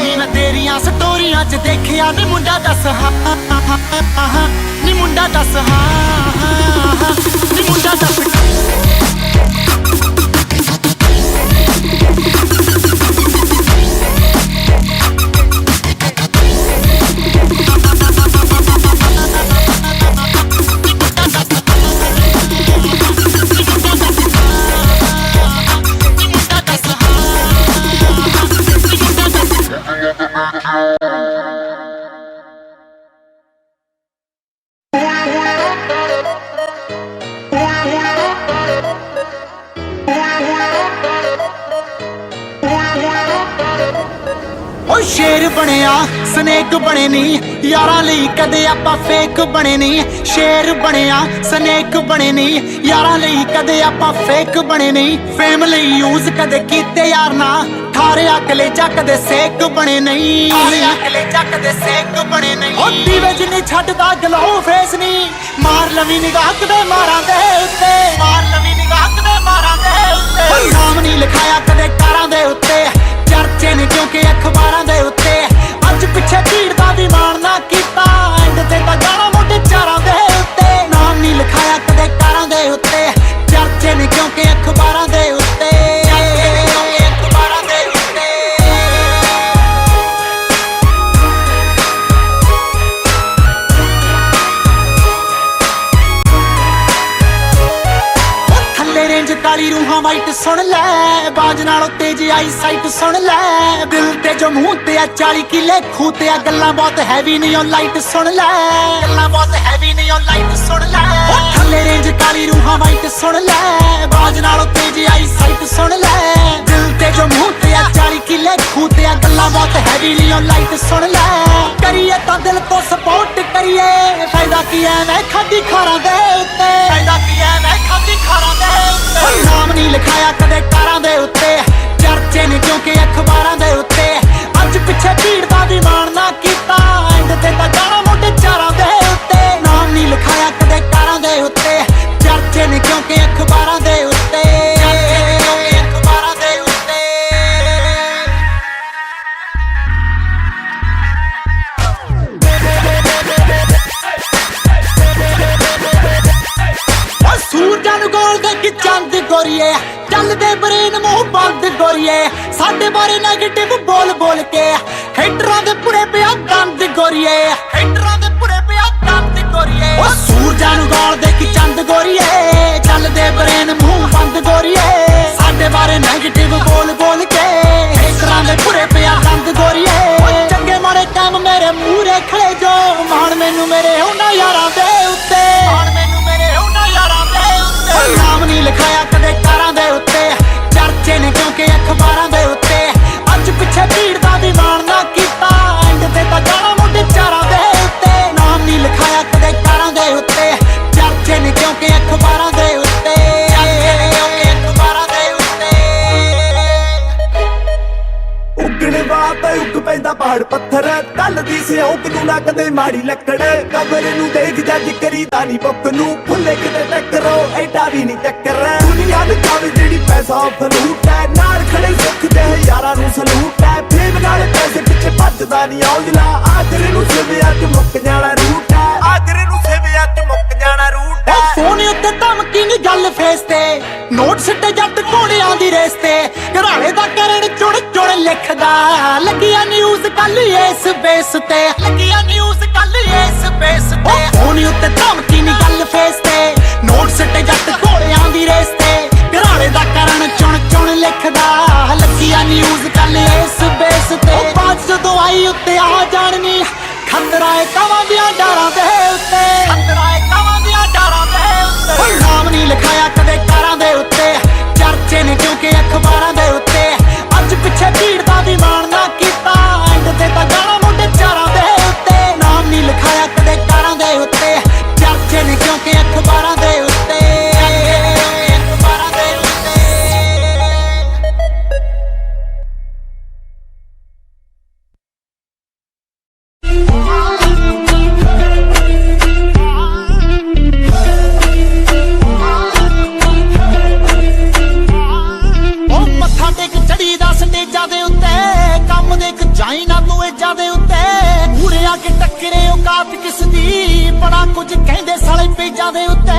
ਨੀ ਮੈਂ ਤੇਰੀਆਂ ਸਟੋਰੀਆਂ 'ਚ ਦੇਖਿਆ ਨੀ ਮੁੰਡਾ ਦੱਸ ਹਾਂ ਨੀ ਮੁੰਡਾ ਦੱਸ ਹਾਂ ਨੀ ਮੁੰਡਾ ਦੱਸ ਸ਼ੇਰ ਬਣਿਆ ਸਨੇਕ ਬਣੇ ਨੀ ਯਾਰਾਂ ਲਈ ਕਦੇ ਆਪਾਂ ਫੇਕ ਬਣੇ ਨੀ ਸ਼ੇਰ ਬਣਿਆ ਸਨੇਕ ਬਣੇ ਨੀ ਯਾਰਾਂ ਲਈ ਕਦੇ ਆਪਾਂ ਫੇਕ ਬਣੇ ਨੀ ਫੇਮ ਲਈ ਯੂਜ਼ ਕਦੇ ਕੀਤੇ ਯਾਰ ਨਾ ਠਾਰਿਆ ਕਲੇਜਾ ਕਦੇ ਸੇਕ ਬਣੇ ਨਹੀਂ ਠਾਰਿਆ ਕਲੇਜਾ ਕਦੇ ਸੇਕ ਬਣੇ ਨਹੀਂ ਉਹ ਦੀਵੇ ਜਿੰਨੀ ਛੱਡਦਾ ਗਲੋ ਫੇਸ ਨੀ ਮਾਰ ਲਵੀ ਨਿਗਾਹ ਕਦੇ ਮਾਰਾਂ ਦੇ ਉੱਤੇ ਮਾਰ ਲਵੀ ਨਿਗਾਹ ਕਦੇ ਮਾਰਾਂ ਦੇ ਉੱਤੇ ਨਾਮ ਨਹੀਂ ਲਿਖਾਇਆ ਕਦੇ ਕਾਰਾਂ ਦੇ ਉੱਤੇ ਚਰਚੇ ਨੇ ਕਿਉਂਕਿ ਅਖਬਾਰਾਂ ਦੇ ਉੱਤੇ ਅੱਜ ਪਿੱਛੇ ਭੀੜ ਦਾ ਵੀ ਮਾਣ ਨਾ ਕੀਤਾ ਐਂਡ ਤੇ ਤਾਂ ਜਾਣਾ ਮੋਢੇ ਚਾਰਾਂ ਦੇ ਉੱਤੇ ਨਾਮ ਨਹੀਂ ਲਿਖਾਇਆ ਕਦੇ ਕਾਰਾਂ ਦੇ ਉੱਤੇ ਚਰਚੇ ਨੇ ਕਿਉਂਕਿ ਅਖਬਾਰਾਂ ਦੇ ਉੱਤੇ ਅਖਬਾਰਾਂ ਦੇ ਉੱਤੇ ਥੱਲੇ ਰੇਂਜ ਕਾਲੀ ਰੂਹਾਂ ਵਾਈਟ ਸੁਣ ਲੈ ਬਾਜ ਨਾਲੋਂ ਤੇਜ਼ ਆਈ ਸਾਈਟ ਸੁਣ ਲੈ ਦਿਲ ਤੇ ਜੋ ਮੂੰਹ ਤੇ ਆ 40 ਕਿਲੇ ਖੂਹ ਤੇ ਆ ਗੱਲਾਂ ਬਹੁਤ ਹੈਵੀ ਨਹੀਂ ਉਹ ਲਾਈਟ ਸੁਣ ਲੈ ਗੱਲਾਂ ਬਹੁਤ ਹੈਵੀ ਨਹੀਂ ਉਹ ਲਾਈਟ ਸੁਣ ਲੈ ਥੱਲੇ ਰੇਂਜ ਕਾਲੀ ਰੂਹਾਂ ਵਾਈਟ ਸੁਣ ਲੈ ਬਾਜ ਨਾਲੋਂ ਤੇਜ਼ ਆਈ ਸਾਈਟ ਸੁਣ ਲੈ ਦਿਲ ਤੇ ਜੋ ਮੂੰਹ ਤੇ ਆ 40 ਕਿਲੇ ਖੂਹ ਤੇ ਆ ਗੱਲਾਂ ਬਹੁਤ ਹੈਵੀ ਨਹੀਂ ਉਹ ਲਾਈਟ ਸੁਣ ਲੈ ਕਰੀਏ ਤਾਂ ਦਿਲ ਤੋਂ ਸਪੋਰਟ ਕਰੀਏ ਫਾਇਦਾ ਕੀ ਐ ਮੈਂ ਖਾਦੀ ਖਾਰਾਂ ਦੇ ਉੱਤੇ ਫਾਇਦਾ ਕੀ ਐ ਮੈਂ ਖਾਦੀ ਖਾਰਾਂ ਦੇ ਉੱਤੇ ਨਾਮ ਨਹੀਂ ਲਿਖਾਇਆ ਕਦੇ ਕਾਰਾਂ ਦੇ ਉੱਤੇ ਚਰਚੇ ਨੇ ਕਿਉਂਕਿ ਅਖਬਾਰਾਂ ਦੇ ਉੱਤੇ ਅੱਜ ਪਿੱਛੇ ਭੀੜ ਦਾ ਵੀ ਮਾਣ ਨਾ ਕੀਤਾ ਐਂਡ ਤੇ ਤਾਂ ਜਾਣਾ ਮੋਢੇ ਚਾਰਾਂ ਦੇ ਉੱਤੇ ਨਾਮ ਨਹੀਂ ਲਿਖਾਇਆ ਕਦੇ ਕਾਰਾਂ ਦੇ ਉੱਤੇ ਚਰਚੇ ਨੇ ਕਿਉਂਕਿ ਅਖਬਾਰਾਂ ਦੇ ਉੱਤੇ ਅਖਬਾਰਾਂ ਦੇ ਉੱਤੇ ਸੂਰਜਾਂ ਨੂੰ ਗੋਲ ਦੇ ਕਿ ਚੰਦ ਗੋਰੀਏ ਚੱਲਦੇ ਬਰੇਨ ਮੂੰਹ ਬੰਦ ਗੋਰੀਏ ਸਾਡੇ ਬਾਰੇ ਨੈਗੇਟਿਵ ਬੋਲ ਬੋਲ ਕੇ ਹੈਟਰਾਂ ਦੇ ਪੁੜੇ ਪਿਆ ਦੰਦ ਗੋਰੀਏ ਹੈਟਰਾਂ ਦੇ ਪੁੜੇ ਪਿਆ ਦੰਦ ਗੋਰੀਏ ਉਹ ਸੂਰਜਾਂ ਨੂੰ ਗੋਲ ਦੇ ਕਿ ਚੰਦ ਗੋਰੀਏ ਚੱਲਦੇ ਬਰੇਨ ਮੂੰਹ ਬੰਦ ਗੋਰੀਏ ਸਾਡੇ ਬਾਰੇ ਨੈਗੇਟਿਵ ਬੋਲ ਬੋਲ ਕੇ ਹੈਟਰਾਂ ਦੇ ਪੁੜੇ ਪਿਆ ਦੰਦ ਗੋਰੀਏ ਚੰਗੇ ਮਾੜੇ ਕੰਮ ਮੇਰੇ ਮੂਹਰੇ ਖੜੇ ਜੋ ਮਾਣ ਮੈਨੂੰ ਮੇਰੇ ਉਹਨਾਂ ਯਾਰਾਂ ਦੇ ਉੱਤੇ ਮਾਣ ਮੈਨੂੰ ਮੇਰੇ ਉਹਨਾਂ ਯਾਰਾਂ ਦੇ ਉੱਤੇ ਨਾਮ ਨਹੀਂ ਲਿਖਾਇਆ ਕਦੇ ਕਾਰਾਂ ਦੇ ਉੱਤੇ ਚਰਚੇ ਨੇ ਕਿਉਂਕਿ ਅਖਬਾਰਾਂ ਦੇ ਉੱਤੇ ਅੱਜ ਪਿੱਛੇ ਭੀੜ ਦਾ ਵੀ ਮਾਣ ਨਾ ਕੀਤਾ ਐਂਡ ਤੇ ਤਾਂ ਜਾਣਾ ਮੋਢੇ ਚਾਰਾਂ ਦੇ ਉੱਤੇ ਨਾਮ ਨਹੀਂ ਲਿਖਾਇਆ ਕਦੇ ਕਾਰਾਂ ਦੇ ਉੱਤੇ ਚਰਚੇ ਨੇ ਕਿਉਂਕਿ ਅਖਬਾਰਾਂ ਦੇ ਉੱਤੇ ਅਖਬਾਰਾਂ ਦੇ ਉੱਤੇ ਉੱਗਣ ਵਾਪੇ ਉੱਗ ਪੈਂਦਾ ਪਹਾੜ ਪੱਥਰ ਕੱਲ ਦੀ ਸਿਉਂਕ ਨੂੰ ਨਾ ਕਦੇ ਮਾੜੀ ਲੱਕੜ ਕਬਰ ਨੂੰ ਦੇਖ ਜੱਜ ਕਰੀਦਾ ਨੀ ਬੁੱਕ ਨੂੰ ਭੁੱਲੇ ਕਿਤੇ ਟੱਕਰੋ ਐਡਾ ਵੀ ਨੀ ਚੱਕਰ ਦੁਨੀਆ ਦੇ ਕਾਵੇ ਜਿਹੜੀ ਪੈਸਾ ਫਲੂਟ ਹੈ ਨਾਲ ਖੜੇ ਸੁੱਖ ਦੇ ਯਾਰਾਂ ਨੂੰ ਸਲੂਟ ਹੈ ਘੋੜਿਆਂ ਦੀ ਰੇਸ ਤੇ ਘਰਾਲੇ ਦਾ ਕਰਨ ਚੁਣ ਚੁਣ ਲਿਖਦਾ ਲੱਗਿਆ ਨਿਊਜ਼ ਕੱਲ ਇਸ ਬੇਸ ਤੇ ਲੱਗਿਆ ਨਿਊਜ਼ ਕੱਲ ਇਸ ਬੇਸ ਤੇ ਫੋਨ ਉੱਤੇ ਧਮਕੀ ਨਹੀਂ ਗੱਲ ਫੇਸ ਤੇ ਨੋਟ ਸੱਟੇ ਜੱਟ ਘੋੜਿਆਂ ਦੀ ਰੇਸ ਤੇ ਘਰਾਲੇ ਦਾ ਕਰਨ ਚੁਣ ਚੁਣ ਲਿਖਦਾ ਲੱਗਿਆ ਨਿਊਜ਼ ਕੱਲ ਇਸ ਬੇਸ ਤੇ ਬਾਤ ਜਦੋਂ ਆਈ ਉੱਤੇ ਆ ਜਾਣਨੀ ਖਤਰਾ ਏ ਕਾਵਾਂ ਦੀਆਂ ਡਾਰਾਂ ਦੇ ਉੱਤੇ ਖਤਰਾ ਏ ਕਾਵਾਂ ਦੀਆਂ ਡਾਰਾਂ ਦੇ ਉੱਤੇ ਨਾਮ ਨਹੀਂ ਲਿਖਾਇਆ ਕਦੇ ਕਾਰਾਂ ਦੇ ਉੱਤੇ ਚਰਚੇ ਨੇ ਕਿਉਂਕਿ ਅਖਬਾਰਾਂ ਦੇ ਉੱਤੇ ਅੱਜ ਪਿੱਛੇ ਭੀੜ ਦਾ ਵੀ ਮਾਣ ਨਾ ਕੀਤਾ ਐਂਡ ਤੇ ਤਾਂ ਗਾਲਾਂ ਮੁੰਡੇ ਚਾਰਾਂ ਦੇ ਉੱਤੇ ਨਾਮ ਨਹੀਂ ਲਿਖਾਇਆ ਕਦੇ ਕਾਰਾਂ ਦੇ ਉੱਤੇ ਚਰਚੇ ਨੇ ਕਿਉਂਕਿ ਅਖਬਾਰਾਂ ਦੇ ਉੱਤੇ ਅਖਬਾਰਾਂ ਦੇ ਉੱਤੇ ਚੜੀ ਦਾ ਸਟੇਜਾਂ ਦੇ ਉੱਤੇ ਕੰਮ ਦੇਖ ਜਾਈ ਨਾ ਤੂੰ ਏਜਾਂ ਦੇ ਉੱਤੇ ਪੂਰੇ ਆ ਕੇ ਟੱਕਰੇ ਔਕਾਤ ਕਿਸ ਦੀ ਬੜਾ ਕੁਝ ਕਹਿੰਦੇ ਸਾਲੇ ਪੇਜਾਂ ਦੇ ਉੱਤੇ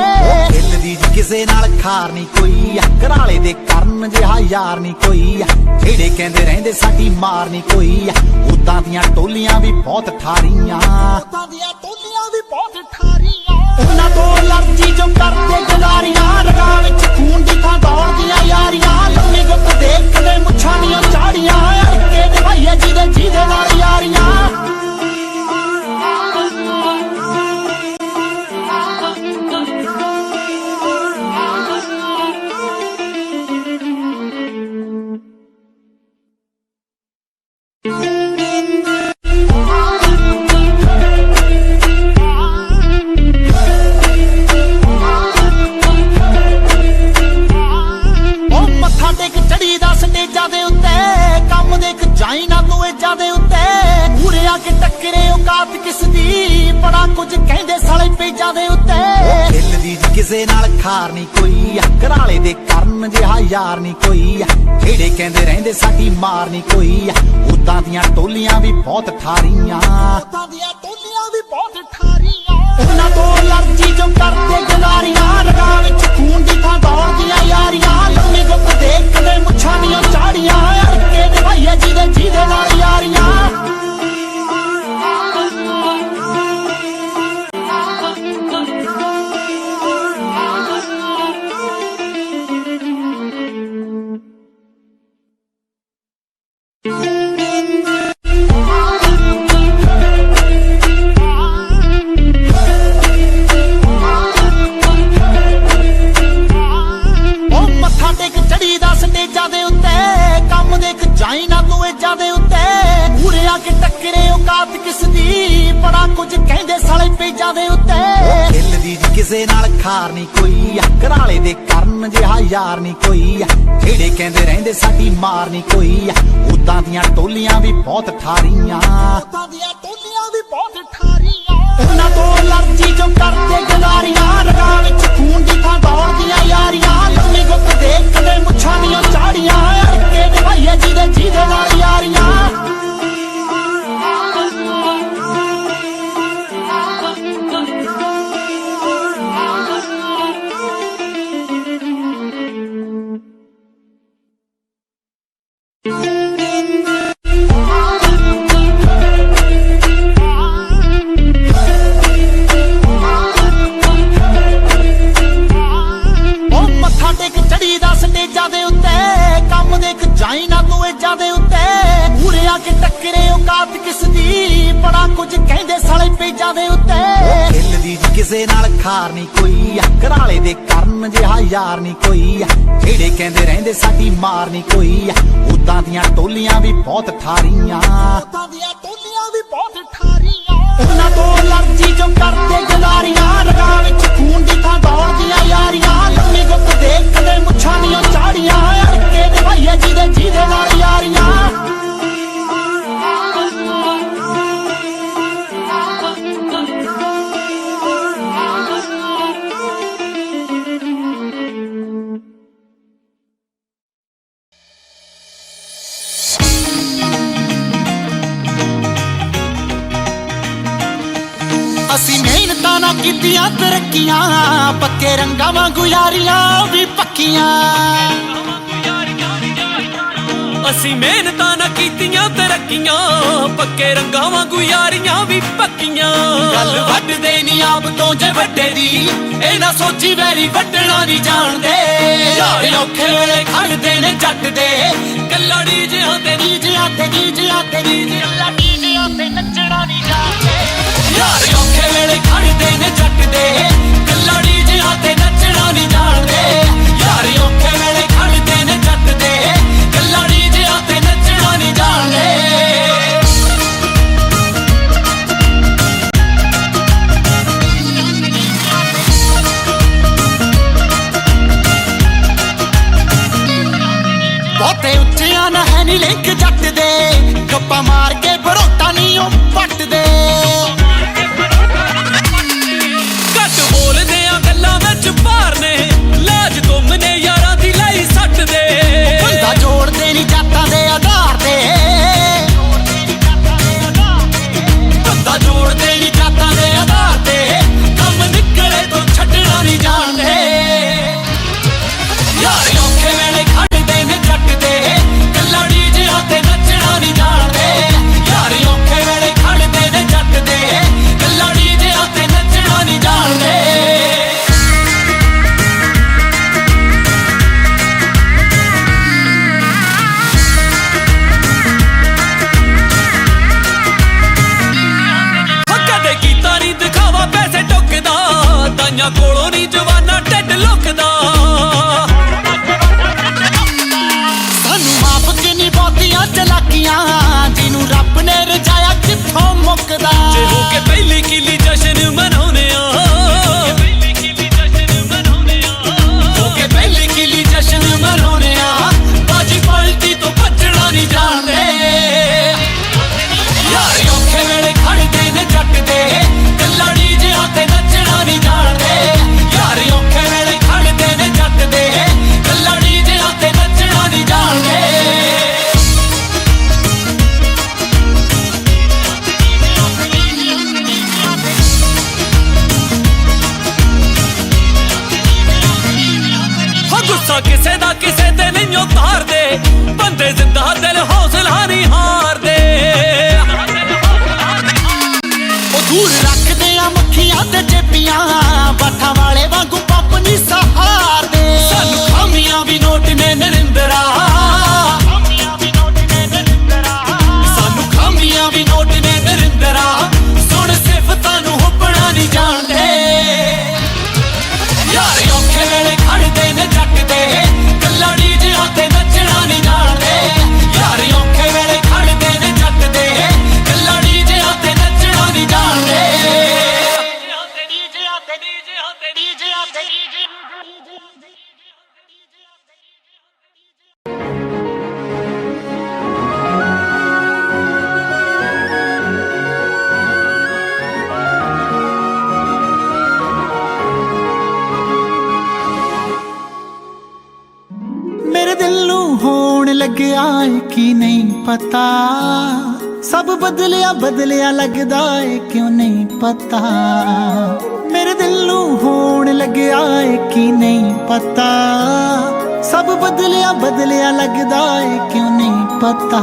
ਦਿਲ ਦੀ ਕਿਸੇ ਨਾਲ ਖਾਰ ਨਹੀਂ ਕੋਈ ਘਰਾਲੇ ਦੇ ਕਰਨ ਜਿਹਾ ਯਾਰ ਨਹੀਂ ਕੋਈ ਜਿਹੜੇ ਕਹਿੰਦੇ ਰਹਿੰਦੇ ਸਾਡੀ ਮਾਰ ਨਹੀਂ ਕੋਈ ਉਦਾਂ ਦੀਆਂ ਟੋਲੀਆਂ ਵੀ ਬਹੁਤ ਠਾਰੀਆਂ ਉਦਾਂ ਦੀਆਂ ਟੋਲੀਆਂ ਵੀ ਬਹੁਤ ਠਾਰੀਆਂ ਉਹਨਾਂ ਤੋਂ ਲੜਜੀ ਜੋ ਕਰਦੇ ਗਦਾਰੀਆਂ ਰਗਾਂ ਵਿੱਚ ਖੂਨ ਦੀ ਥਾਂ ਦੌੜਦੀਆਂ ਯਾਰੀਆਂ ਲੰਮੀ ਗੁੱਤ ਦੇਖ ਕਦੇ ਮੁੱਛਾਂ ਦੀਆਂ ਚਾੜੀਆਂ ਅੜਕੇ ਨਿਭਾਈਏ ਜਿਹਦੇ ਨਾਲ ਯਾਰੀਆਂ ਚੜੀ ਦਾ ਸਟੇਜਾਂ ਦੇ ਉੱਤੇ ਕੰਮ ਦੇਖ ਜਾਈ ਨਾ ਤੂੰ ਏਜਾਂ ਦੇ ਉੱਤੇ ਪੂਰੇ ਆ ਕੇ ਟੱਕਰੇ ਔਕਾਤ ਕਿਸ ਦੀ ਬੜਾ ਕੁਝ ਕਹਿੰਦੇ ਸਾਲੇ ਪੇਜਾਂ ਦੇ ਉੱਤੇ ਦਿਲ ਦੀ ਕਿਸੇ ਨਾਲ ਖਾਰ ਨਹੀਂ ਕੋਈ ਘਰਾਲੇ ਦੇ ਕਰਨ ਜਿਹਾ ਯਾਰ ਨਹੀਂ ਕੋਈ ਜਿਹੜੇ ਕਹਿੰਦੇ ਰਹਿੰਦੇ ਸਾਡੀ ਮਾਰ ਨਹੀਂ ਕੋਈ ਉਦਾਂ ਦੀਆਂ ਟੋਲੀਆਂ ਵੀ ਬਹੁਤ ਠਾਰੀਆਂ ਉਦਾਂ ਦੀਆਂ ਟੋਲੀਆਂ ਵੀ ਬਹੁਤ ਠਾਰੀਆਂ ਉਹਨਾਂ ਤੋਂ ਲੜਜੀ ਜੋ ਕਰਦੇ ਗਦਾਰੀਆਂ ਰਗਾਂ ਵਿੱਚ ਖੂਨ ਦੀ ਥਾਂ ਦੌੜਦੀਆਂ ਯਾਰੀਆਂ ਲੰਮੀ ਗੁੱਤ ਦੇਖ ਕਦੇ ਮੁੱਛਾਂ ਦੀਆਂ ਚਾੜੀਆਂ ਅੜਕੇ ਨਿਭਾਈਏ ਜਿਹਦੇ ਨਾਲ ਯਾਰੀਆਂ ਚੜੀ ਦਾ ਸਟੇਜਾਂ ਦੇ ਉੱਤੇ ਕੰਮ ਦੇਖ ਜਾਈ ਨਾ ਤੂੰ ਏਜਾਂ ਦੇ ਉੱਤੇ ਪੂਰੇ ਆ ਕੇ ਟੱਕਰੇ ਔਕਾਤ ਕਿਸ ਦੀ ਬੜਾ ਕੁਝ ਕਹਿੰਦੇ ਸਾਲੇ ਪੇਜਾਂ ਦੇ ਉੱਤੇ ਦਿਲ ਦੀ ਕਿਸੇ ਨਾਲ ਖਾਰ ਨਹੀਂ ਕੋਈ ਘਰਾਲੇ ਦੇ ਕਰਨ ਜਿਹਾ ਯਾਰ ਨਹੀਂ ਕੋਈ ਜਿਹੜੇ ਕਹਿੰਦੇ ਰਹਿੰਦੇ ਸਾਡੀ ਮਾਰ ਨਹੀਂ ਕੋਈ ਉਦਾਂ ਦੀਆਂ ਟੋਲੀਆਂ ਵੀ ਬਹੁਤ ਠਾਰੀਆਂ ਉਦਾਂ ਦੀਆਂ ਟੋਲੀਆਂ ਵੀ ਬਹੁਤ ਠਾਰੀਆਂ ਉਹਨਾਂ ਤੋਂ ਲੜਜੀ ਜੋ ਕਰਦੇ ਗਦਾਰੀਆਂ ਰਗਾਂ ਵਿੱਚ ਖੂਨ ਦੀ ਥਾਂ ਦੌੜਦੀਆਂ ਯਾਰੀਆਂ ਲੰਮੀ ਗੁੱਤ ਦੇਖ ਕਦੇ ਮੁੱਛਾਂ ਦੀਆਂ ਚਾੜੀਆਂ ਅੜਕੇ ਨਿਭਾਈਏ ਜਿਹਦੇ ਨਾਲ ਯਾਰੀਆਂ ਚੜੀ ਦਾ ਸਟੇਜਾਂ ਦੇ ਉੱਤੇ ਕੰਮ ਦੇਖ ਜਾਈ ਨਾ ਤੂੰ ਏਜਾਂ ਦੇ ਉੱਤੇ ਪੂਰੇ ਆ ਕੇ ਟੱਕਰੇ ਔਕਾਤ ਕਿਸ ਦੀ ਬੜਾ ਕੁਝ ਕਹਿੰਦੇ ਸਾਲੇ ਪੇਜਾਂ ਦੇ ਉੱਤੇ ਦਿਲ ਦੀ ਕਿਸੇ ਨਾਲ ਖਾਰ ਨਹੀਂ ਕੋਈ ਘਰਾਲੇ ਦੇ ਕਰਨ ਜਿਹਾ ਯਾਰ ਨਹੀਂ ਕੋਈ ਜਿਹੜੇ ਕਹਿੰਦੇ ਰਹਿੰਦੇ ਸਾਡੀ ਮਾਰ ਨਹੀਂ ਕੋਈ ਉਦਾਂ ਦੀਆਂ ਟੋਲੀਆਂ ਵੀ ਬਹੁਤ ਠਾਰੀਆਂ ਉਦਾਂ ਦੀਆਂ ਟੋਲੀਆਂ ਵੀ ਬਹੁਤ ਠਾਰੀਆਂ ਉਹਨਾਂ ਤੋਂ ਲੜਜੀ ਜੋ ਕਰਦੇ ਗਦਾਰੀਆਂ ਰਗਾਂ ਵਿੱਚ ਖੂਨ ਦੀ ਥਾਂ ਦੌੜਦੀਆਂ ਯਾਰੀਆਂ ਲੰਮੀ ਗੁੱਤ ਦੇਖ ਕਦੇ ਮੁੱਛਾਂ ਦੀਆਂ ਚਾੜੀਆਂ ਅੜਕੇ ਨਿਭਾਈਏ ਜਿਹਦੇ ਨਾਲ ਯਾਰੀਆਂ ਅਸੀਂ ਮਿਹਨਤਾਂ ਨਾ ਕੀਤੀਆਂ ਤਰੱਕੀਆਂ ਪੱਕੇ ਰੰਗਾਂ ਵਾਂਗੂ ਯਾਰੀਆਂ ਵੀ ਪੱਕੀਆਂ ਅਸੀਂ ਮਿਹਨਤਾਂ ਨਾ ਕੀਤੀਆਂ ਤਰੱਕੀਆਂ, ਪੱਕੇ ਰੰਗਾਂ ਵਾਂਗੂ ਯਾਰੀਆਂ ਵੀ ਪੱਕੀਆਂ। ਗੱਲ ਵੱਢਦੇ ਨੀ ਆਪ ਤੋਂ ਜੇ ਵੱਡੇ ਦੀ, ਇਹ ਨਾ ਸੋਚੀ ਵੈਰੀ ਵੱਢਣਾ ਨਹੀਂ ਜਾਣਦੇ। ਯਾਰ ਔਖੇ ਵੇਲੇ ਖੜਦੇ ਨੇ ਜੱਟ ਦੇ, ਕੱਲਾ ਡੀਜਿਆਂ ਤੇ ਡੀਜਿਆਂ ਤੇ ਡੀਜਿਆਂ ਤੇ ਡੀਜਿਆਂ ਤੇ ਨੱਚਣਾ ਨਹੀਂ ਜਾਣਦੇ। ਯਾਰ ਔਖੇ ਵੇਲੇ ਖੜਦੇ ਨੇ ਜੱਟ ਦੇ, ਕੱਲਾ ਡੀਜਿਆਂ ਤੇ ਨੱਚਣਾ ਨਹੀਂ ਜਾਣਦੇ। ਯਾਰ ਔਖੇ ਵੇਲੇ ਖੜਦੇ ਨੇ ਜੱਟ ਦੇ, ਕੱਲਾ ਡੀਜਿਆਂ ਤੇ ਨੱਚਣਾ ਨਹੀਂ ਜਾਣਦੇ। ਬਹੁਤੇ ਉੱਚਿਆਂ ਨਾ ਹੈ ਨੀ ਲਿੰਕ ਜੱਟ ਦੇ, ਗੱਪਾਂ ਮਾਰ ਕੇ ਬਰੋਟਾ ਨਹੀਂ ਉਹ ਪੱਟਦੇ। ਘੱਟ ਬੋਲਦੇ ਆ ਗੱਲਾਂ ਵਿੱਚ ਭਾਰ ਨੇ, ਲਾਜ ਗੁੰਮ ਨੇ ਯਾਰਾਂ ਦੀ ਲਈ ਸੱਟ ਦੇ। ਬੰਦਾ ਜੋੜਦੇ ਨੀ ਜਾਤਾਂ ਦੇ ਆਧਾਰ ਤੇ, ਬੰਦਾ ਜੋੜਦੇ ਨੀ ਜਾਤਾਂ ਦੇ ਆਧਾਰ ਤੇ, ਕੰਮ ਨਿਕਲੇ ਤੋਂ ਛੱਡਣਾ ਨਹੀਂ ਜਾਣਦੇ। ਯਾਰ ਔਖੇ ਵੇਲੇ ਖੜਦੇ ਨੇ ਜੱਟ ਦੇ, ਕੱਲਾ ਡੀਜਿਆਂ ਤੇ ਨੱਚਣਾ ਨਹੀਂ ਜਾਣਦੇ। ਯਾਰ ਔਖੇ ਵੇਲੇ ਖੜਦੇ ਨੇ ਜੱਟ ਦੇ, ਕੱਲਾ ਡੀਜਿਆਂ ਤੇ ਨੱਚਣਾ ਨਹੀਂ ਜਾਣਦੇ। ਕਦੇ ਕੀਤਾ ਨਹੀਂ ਦਿਖਾਵਾ ਪੈਸੇ ਟੁੱਕਦਾ, ਤਾਈਆਂ ਕੋਲੋਂ ਨਹੀਂ ਜਵਾਨਾ ਢਿੱਡ ਲੁਕਦਾ। ਸਾਨੂੰ ਮਾਫ ਕਿੰਨੀ ਬਹੁਤੀਆਂ ਚਲਾਕੀਆਂ, ਜਿਹਨੂੰ ਰੱਬ ਨੇ ਰਜਾਇਆ ਕਿੱਥੋਂ ਮੁੱਕਦਾ। ਜੇ ਹੋ ਕੇ ਪਹਿਲੀ ਕਿਲੀ ਜਸ਼ਨ ਮਨਾਉਨੇ ਆ, ਹੋ ਕੇ ਪਹਿਲੀ ਕਿਲੀ ਜਸ਼ਨ ਮਨਾਉਨੇ ਆ, ਬਾਜੀ ਪਲਟੀ ਤੋਂ ਭੱਜਣਾ ਨਹੀਂ ਜਾਣਦੇ। ਯਾਰ ਔਖੇ ਵੇਲੇ ਖੜਦੇ ਨੇ ਜੱਟ ਦੇ, ਕੱਲਾ ਡੀਜਿਆਂ ਤੇ ਨੱਚਣਾ ਨਹੀਂ ਜਾਣਦੇ। ਯਾਰ ਔਖੇ ਵੇਲੇ ਖੜਦੇ ਨੇ ਜੱਟ ਦੇ, ਕੱਲਾ ਡੀਜਿਆਂ ਤੇ ਨੱਚਣਾ ਨਹੀਂ ਜਾਣਦੇ। ਹੋ ਗੁੱਸਾ ਕਿਸੇ ਦਾ ਕਿਸੇ ਤੇ ਨਹੀਂ ਉਤਾਰਦੇ, ਬੰਦੇ ਜ਼ਿੰਦਾ ਦਿਲ ਹੌਸਲਾ ਨਹੀਂ ਹਾਰਦੇ। ਉਹ ਦੂਰ ਰੱਖਦੇ ਆ ਮੱਖੀਆਂ ਤੇ ਚੇਪੀਆਂ, ਬਾਠਾਂ ਵਾਲੇ ਵਾਂਗੂ ਪੰਪ ਨਹੀਂ ਸਹਾਰਦੇ। ਸਾਨੂੰ ਖਾਮੀਆਂ ਵੀ ਨੋਟ ਨੇ ਨਰਿੰਦਰਾ, ਸਾਨੂੰ ਖਾਮੀਆਂ ਵੀ ਨੋਟ ਨੇ ਨਰਿੰਦਰਾ, ਸੁਣ ਸਿਫਤਾਂ ਨੂੰ ਹੁੱਬਣਾ ਨਹੀਂ ਜਾਣਦੇ। ਯਾਰ ਔਖੇ ਵੇਲੇ ਖੜਦੇ ਨੇ ਜੱਟ ਦੇ, ਕੱਲਾ ਡੀਜਿਆਂ ਤੇ ਨੱਚਣਾ ਨਹੀਂ ਜਾਣਦੇ। ਯਾਰ ਔਖੇ ਵੇਲੇ ਖੜਦੇ ਨੇ ਜੱਟ ਦੇ, ਕੱਲਾ ਡੀਜਿਆਂ ਤੇ ਨੱਚਣਾ ਨਹੀਂ ਜਾਣਦੇ। ਮੇਰੇ ਦਿਲ ਨੂੰ ਹੋਣ ਲੱਗਿਆ ਏ ਕੀ ਨਹੀਂ ਪਤਾ, ਸਭ ਬਦਲਿਆ ਬਦਲਿਆ ਲੱਗਦਾ ਏ ਕਿਉਂ ਨਹੀਂ ਪਤਾ। ਮੇਰੇ ਦਿਲ ਨੂੰ ਹੋਣ ਲੱਗਿਆ ਏ ਕੀ ਨਹੀਂ ਪਤਾ, ਸਭ ਬਦਲਿਆ ਬਦਲਿਆ ਲੱਗਦਾ ਏ ਕਿਉਂ ਨਹੀਂ ਪਤਾ।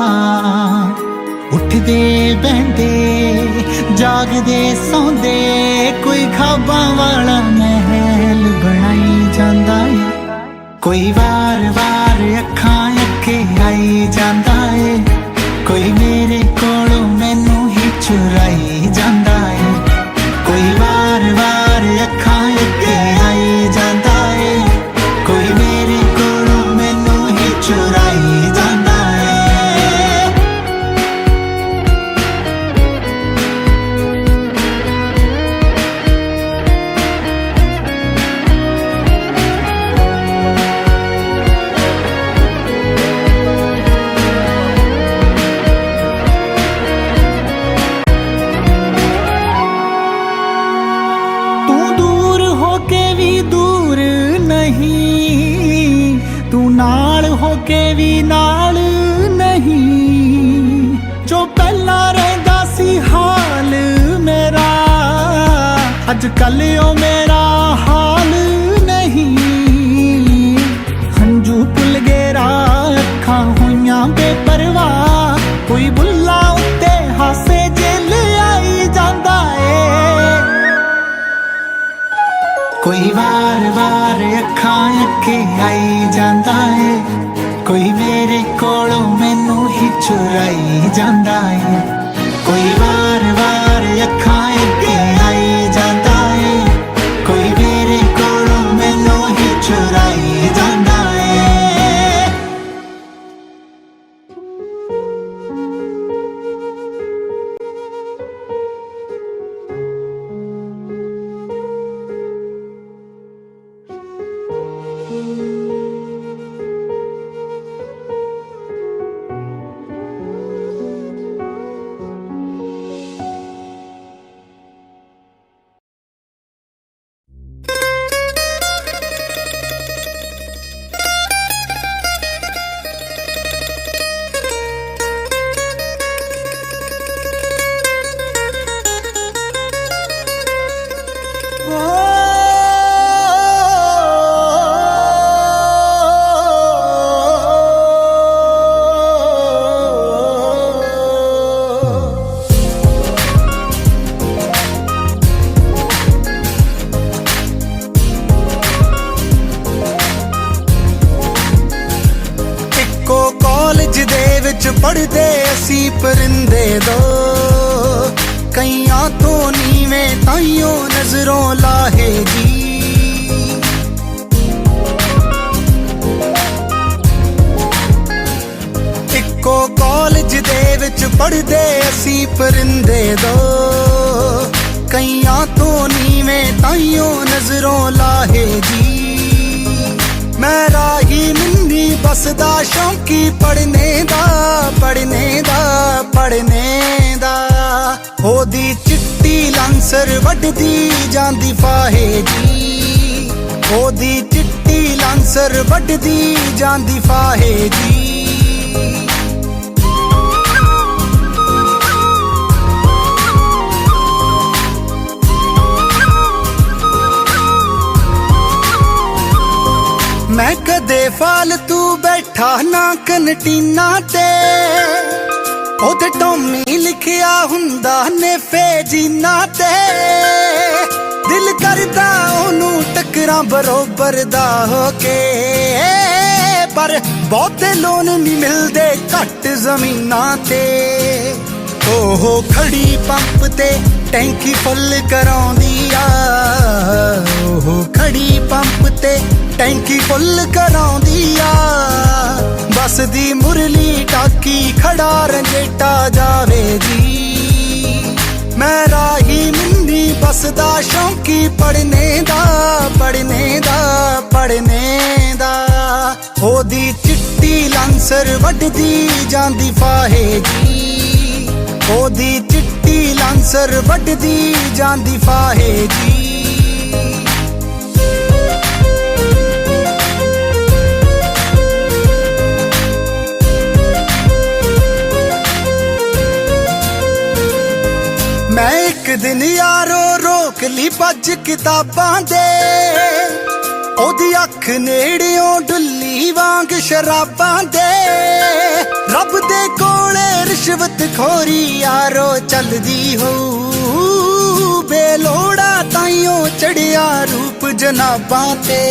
ਉੱਠਦੇ ਬਹਿੰਦੇ ਜਾਗਦੇ ਸੌਂਦੇ, ਕੋਈ ਖਾਬਾਂ ਵਾਲਾ ਮਹਿਲ ਬਣਾਈ ਜਾਂਦਾ ਏ, ਕੋਈ ਵਾਰ-ਵਾਰ ਅੱਖਾਂ ਅੱਗੇ ਆਈ ਜਾਂਦਾ ਏ, ਕੋਈ ਮੇਰੇ ਕੋਲੋਂ ਮੈਨੂੰ ਹੀ ਚੁਰਾਈ ਜਾਂਦਾ ਏ, ਕੋਈ ਵਾਰ-ਵਾਰ ਅੱਖਾਂ ਅੱਗੇ ਆਈ ਜਾਂਦਾ ਏ, ਕੋਈ ਮੇਰੇ ਕੋਲੋਂ ਮੈਨੂੰ ਹੀ ਚੁਰਾਈ ਜਾਂਦਾ ਏ। ਕੇ ਵੀ ਨਾਲ ਨਹੀਂ, ਜੋ ਪਹਿਲਾਂ ਰਹਿੰਦਾ ਸੀ ਹਾਲ ਮੇਰਾ, ਅੱਜ ਕੱਲ ਉਹ ਮੇਰਾ ਹਾਲ ਨਹੀਂ। ਹੰਝੂ ਭੁੱਲ ਗਏ ਅੱਖਾਂ ਹੋਈਆਂ ਬੇਪਰ ਵਾਰ-ਵਾਰ ਅੱਖਾਂ ਅੱਗੇ ਆਈ ਜਾਂਦਾ ਏ, ਕੋਈ ਮੇਰੇ ਕੋਲੋਂ ਮੈਨੂੰ ਹੀ ਚੁਰਾਈ ਜਾਂਦਾ ਏ। ਕੋਈ ਵਾਰ-ਵਾਰ ਅੱਖਾਂ ਅੱਗੇ ਆਈ ਜਾਂਦਾ ਏ, ਕੋਈ ਮੇਰੇ ਕੋਲੋਂ ਮੈਨੂੰ ਹੀ ਚੁਰਾਈ ਜਾਂਦਾ ਏ। ਕਾਲਜ ਦੇ ਵਿੱਚ ਪੜ੍ਹਦੇ ਅਸੀਂ ਪਰਿੰਦੇ ਦੋ, ਕਈਆਂ ਤੋਂ ਨੀਵੇਂ ਤਾਈਓ ਨਜ਼ਰੋਂ ਲਾਹੇ ਜੀ। ਇੱਕੋ ਕਾਲਜ ਦੇ ਵਿੱਚ ਪੜ੍ਹਦੇ ਅਸੀਂ ਪਰਿੰਦੇ ਦੋ, ਕਈਆਂ ਤੋਂ ਨੀਵੇਂ ਤਾਈਓ ਨਜ਼ਰੋਂ ਲਾਹੇ ਜੀ। ਮੈਂ ਰਾਹੀ ਮਿੰਨੀ ਬਸਦਾ ਸ਼ੌਂਕੀ ਪੜ੍ਹਨੇ ਦਾ, ਪੜ੍ਹਨੇ ਦਾ, ਪੜ੍ਹਨੇ ਦਾ। ਉਹਦੀ ਚਿੱਟੀ ਲਾਂਸਰ ਵੱਢਦੀ ਜਾਂਦੀ ਫਾਹੇ ਜੀ, ਉਹਦੀ ਚਿੱਟੀ ਲਾਂਸਰ ਵੱਢਦੀ ਜਾਂਦੀ ਫਾਹੇ ਜੀ। ਮੈਂ ਕਦੇ ਫਾਲਤੂ ਬੈਠਾ ਨਾ ਕੰਟੀਨਾ ਤੇ, ਉਹਦੇ ਟੋਮੀ ਲਿਖਿਆ ਹੁੰਦਾ ਨੇ ਫੇਜੀਨਾ ਤੇ। ਦਿਲ ਕਰਦਾ ਉਹਨੂੰ ਟੱਕਰਾਂ ਬਰੋਬਰ ਦਾ ਹੋ ਕੇ, ਪਰ ਬਹੁਤੇ ਲੋਨ ਨਹੀਂ ਮਿਲਦੇ ਘੱਟ ਜ਼ਮੀਨਾਂ ਤੇ। ਉਹ ਖੜੀ ਪੰਪ ਤੇ ਟੈਂਕੀ ਫੁੱਲ ਕਰਾਉਂਦੀ ਆ, ਉਹ ਖੜੀ ਪੰਪ ਤੇ ਟੈਂਕੀ ਫੁੱਲ ਕਰਾਉਂਦੀ ਆ। ਬੱਸ ਦੀ ਮੁਰਲੀ ਟਾਕੀ ਖੜਾ ਰੰਜੇਟਾ ਜਾਵੇ ਜੀ। ਮੈਂ ਰਾਹੀ ਮਿੰਨੀ ਬਸਦਾ ਸ਼ੌਂਕੀ ਪੜ੍ਹਨੇ ਦਾ, ਪੜ੍ਹਨੇ ਦਾ, ਪੜ੍ਹਨੇ ਦਾ। ਉਹਦੀ ਚਿੱਟੀ ਲਾਂਸਰ ਵੱਢਦੀ ਜਾਂਦੀ ਫਾਹੇ ਜੀ, ਉਹਦੀ ਚਿੱਟੀ ਲਾਂਸਰ ਵੱਢਦੀ ਜਾਂਦੀ ਫਾਹੇ ਜੀ। ਮੈਂ ਇੱਕ ਦਿਨ ਯਾਰੋ ਰੋਕ ਲਈ ਭੱਜ ਕਿਤਾਬਾਂ ਦੇ, ਉਹਦੀ ਅੱਖ ਨੇੜਿਓਂ ਡੁੱਲੀ ਵਾਂਗ ਸ਼ਰਾਬਾਂ ਦੇ। ਰੱਬ ਦੇ ਕੋਲੇ ਰਿਸ਼ਵਤ ਖੋਰੀ ਯਾਰੋ ਚੱਲਦੀ ਹੋਊ, ਬੇਲੋੜਾ ਤਾਈਓ ਚੜਿਆ ਰੂਪ ਜਨਾਬਾਂ ਤੇ।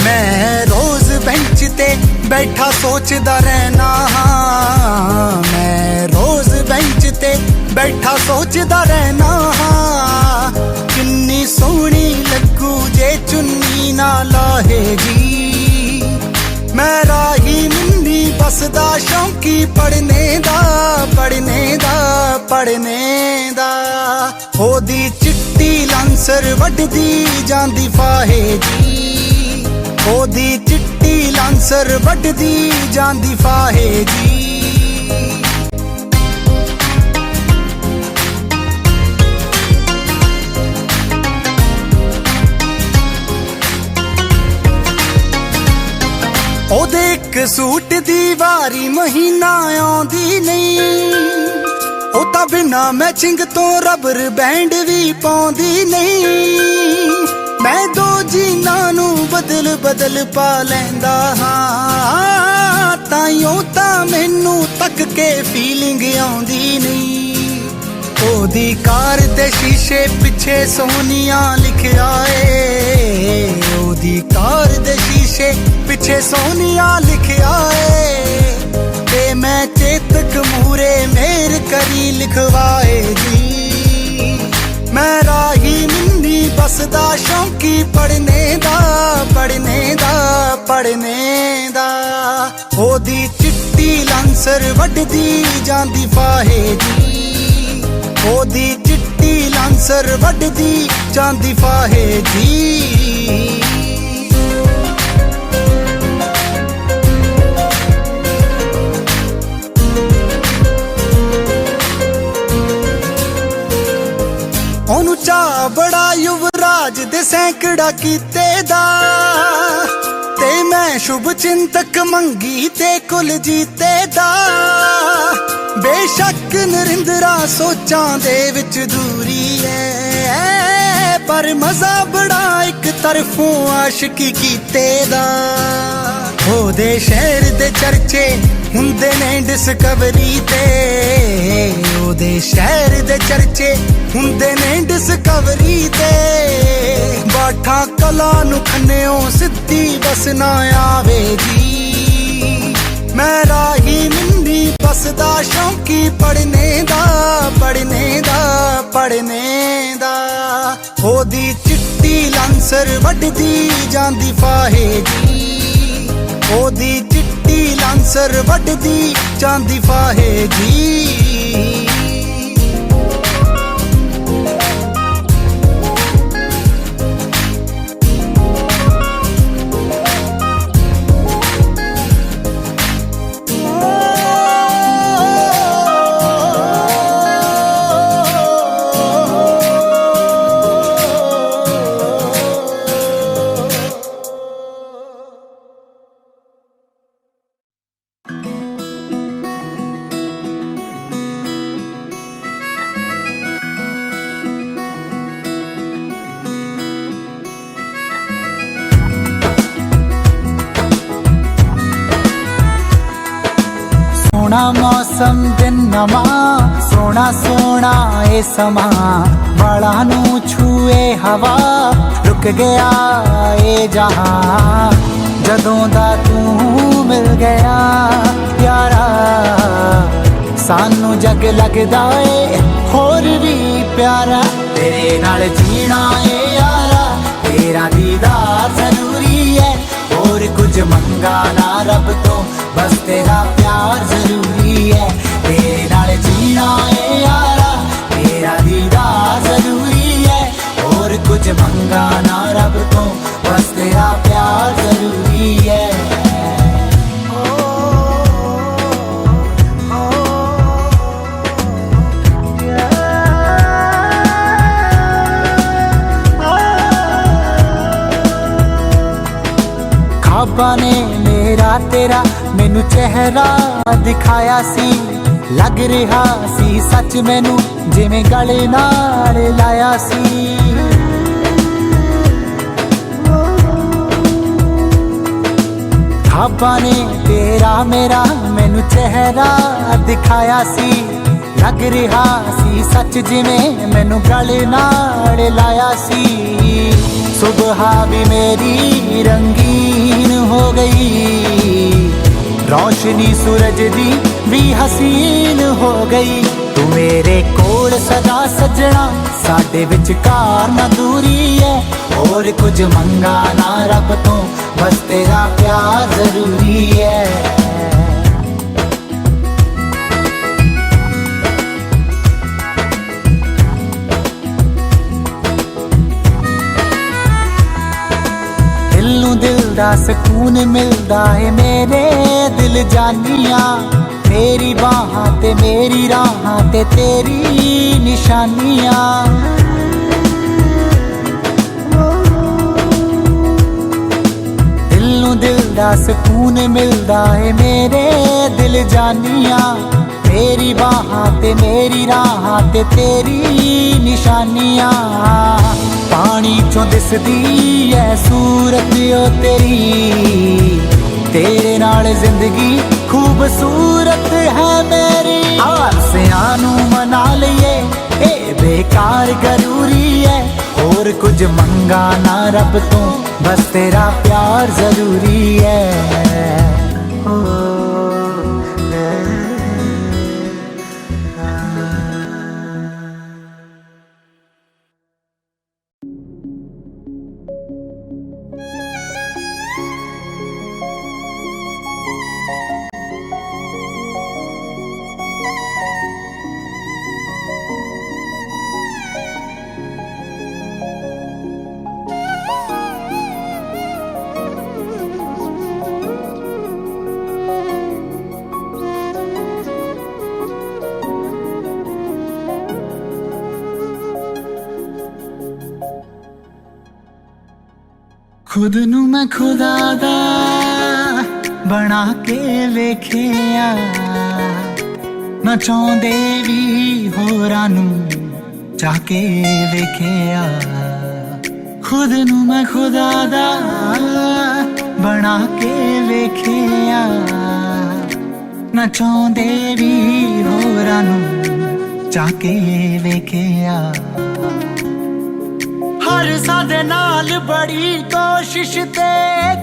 ਮੈਂ ਰੋਜ਼ ਬੈਂਚ ਤੇ ਬੈਠਾ ਸੋਚਦਾ ਰਹਿਣਾ ਹਾਂ, ਮੈਂ ਰੋਜ਼ ਬੈਂਚ ਤੇ ਬੈਠਾ ਸੋਚਦਾ ਰਹਿਣਾ ਹਾਂ। ਕਿੰਨੀ ਸੋਹਣੀ ਲੱਗੂ ਜੇ ਚੁੰਨੀ ਨਾ ਲਾਹੇਗੀ। ਮੈਂ ਰਾਹੀ ਮਿੰਨੀ ਬਸਦਾ ਸ਼ੌਂਕੀ ਪੜ੍ਹਨੇ ਦਾ, ਪੜ੍ਹਨੇ ਦਾ, ਪੜ੍ਹਨੇ ਦਾ। ਉਹਦੀ ਚਿੱਟੀ ਲਾਂਸਰ ਵੱਢਦੀ ਜਾਂਦੀ ਫਾਹੇ ਜੀ, ਉਹਦੀ ਚਿੱਟੀ ਲਾਂਸਰ ਵੱਢਦੀ ਜਾਂਦੀ ਫਾਹੇ ਜੀ। ਉਹਦੇ ਇੱਕ ਸੂਟ ਦੀ ਵਾਰੀ ਮਹੀਨਾ ਆਉਂਦੀ ਨਹੀਂ, ਉਹ ਤਾਂ ਬਿਨਾਂ ਮੈਚਿੰਗ ਤੋਂ ਰਬਰ ਬੈਂਡ ਵੀ ਪਾਉਂਦੀ ਨਹੀਂ। ਮੈਂ ਦੋ ਜੀਨਾਂ ਨੂੰ ਬਦਲ ਬਦਲ ਪਾ ਲੈਂਦਾ ਹਾਂ, ਤਾਈਓ ਤਾਂ ਮੈਨੂੰ ਤੱਕ ਕੇ ਫੀਲਿੰਗ ਆਉਂਦੀ ਨਹੀਂ। ओदी कार दे शीशे पिछे सोनिया लिखिया ए, ओदी कार दे शीशे पिछे सोनिया लिखिया ए, ते मैं चेतक मूरे मेर करी लिखवाए जी। मैं राही मिन्नी बसदा शौकी पढ़ने दा पढ़ने दा पढ़ने दा। ओदी चिट्टी लांसर वड्डदी जांदी फाहे जी, ओदी चिट्टी लांसर वड्डदी जांदी फाहे जी। ओनू चा बड़ा युवराज दे सैकड़ा कीते दा, ते मैं शुभ चिंतक मंगी ते कुल जीते दा। बेशक नरिंदरा सोचां दे विच दूरी है, पर मजा बड़ा एक तरफों आशिकी कीते दा। ओदे शहर दे चर्चे हुंदे ने डिस्कवरी ते, ओदे शहर दे चर्चे हुंदे ने डिस्कवरी ते। बाठा कला नू खन्नेओ सिद्धी बस ना आवे जी। मैं राही मिन्नी बसदा शौकी पढ़ने दा पढ़ने दा पढ़ने दा। ओदी चिट्टी लांसर वड्डदी जांदी फाहे जी, ओदी चिट्टी लांसर वड्डदी जांदी फाहे जी। सोना मौसम दिन नवा, सोना सोना ए समा। बाला नू छूए हवा, रुक गया ए जहां। जदों दा तू मिल गया प्यारा, सानू जग लगदा ए होर भी प्यारा। तेरे नाल जीना ए यारा, तेरा दीदार जरूरी है। और कुछ मंगा ना रब तो, बस तेरा प्यार जरूरी है। तेरे नाल जीना है यारा, तेरा दीदार जरूरी है। और कुछ मंगा ना रब तो, बस तेरा प्यार जरूरी है। खाबा ने मेरा तेरा मैनू चेहरा दिखाया सी। लग रहा सी सच मैनू जिवें गले नाल लाया सी। खाबा ने तेरा मेरा मैनू चेहरा दिखाया सी। लग रहा सी सच जिवें मैनू गले नाल लाया सी। सुबह भी मेरी रंगीन हो गई, रोशनी सूरज दी भी हसीन हो गई। तू मेरे कोल सदा सजना, साडे विचकार ना दूरी है। और कुछ मंगा ना रब तो, बस तेरा प्यार जरूरी है। दिल दा सकून मिलदा है मेरे दिल जानिया। मेरी बाहां ते मेरी राहां ते तेरी निशानियां। दिल नू दिल दा सकून मिलदा है मेरे दिल जानिया। मेरी बाहां ते मेरी राहां ते तेरी निशानियां। पानी चों दिसदी है सूरत ओ तेरी, तेरे नाल जिंदगी खूबसूरत है मेरी। आसियां नू मना लईए ਇਹ ਬੇਕਾਰ ਜ਼ਰੂਰੀ ਹੈ ਹੋਰ ਕੁਝ ਮੰਗਾ ਨਾ ਰੱਬ ਤੋਂ ਬਸ ਤੇਰਾ ਪਿਆਰ ਜ਼ਰੂਰੀ ਹੈ खुद नू मैं खुदा दा बना के वेखिया ना चाहुंदे वी होरां नू चाह के वेखिया खुद नू मैं खुदा दा बना के वेखिया ना चाहुंदे वी होरां नू चाह के वेखिया हर सादे नाल बड़ी कोशिश ते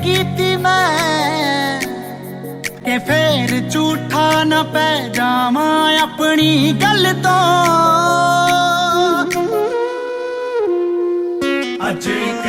कीती मैं कि फिर झूठा न पै जावां अपनी गल तो अज एक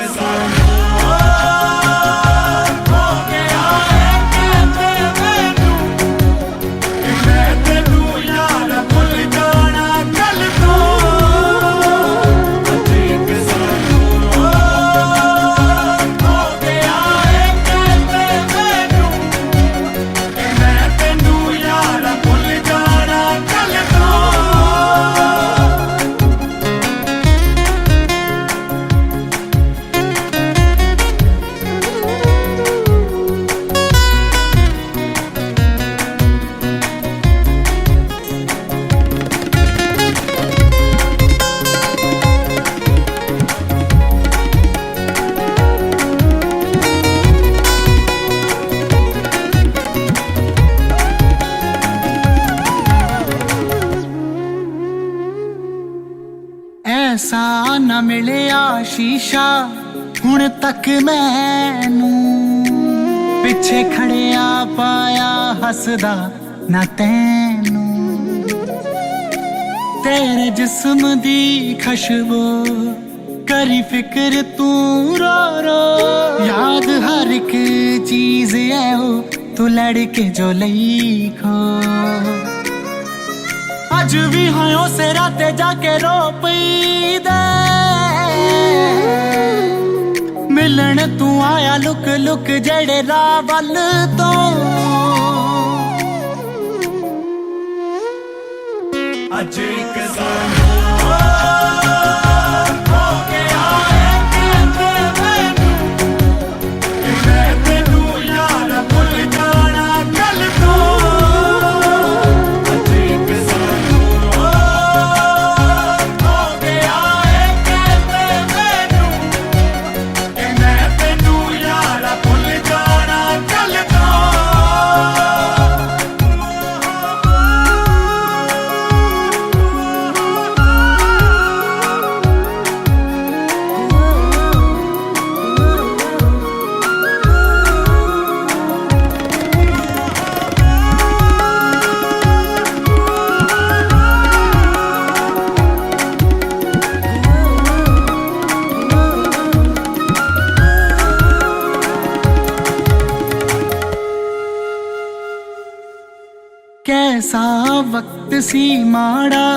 ऐसा न मिलिया शीशा हुण तक मैनू पिछे खड़िया पाया हसदा ना तैनू तेरे जिस्म दी खुशबू करी फिक्र तू रो रो याद हर एक चीज है वो तू लड़के जो लई खो अज भी होयो से राते जाके रो पई दे मिलन तू आया लुक लुक जड़े राह वल तो अज एक कैसा वक्त सी माड़ा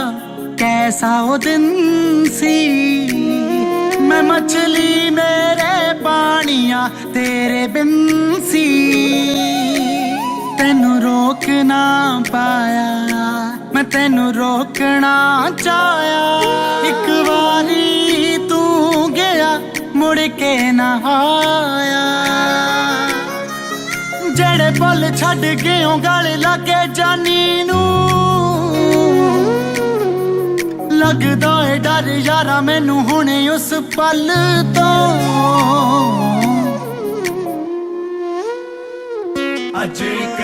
कैसा वो दिन सी मैं मछली मेरे पानिया तेरे बिन सी तेनू रोक ना पाया मैं तेनू रोकना चाहया एक बारी तू गया मुड़ के ना आया जड़े पल छड़ गए गल लागे जानी नू लगदा है डर यारा मैनू हुणे उस पल तो अज एक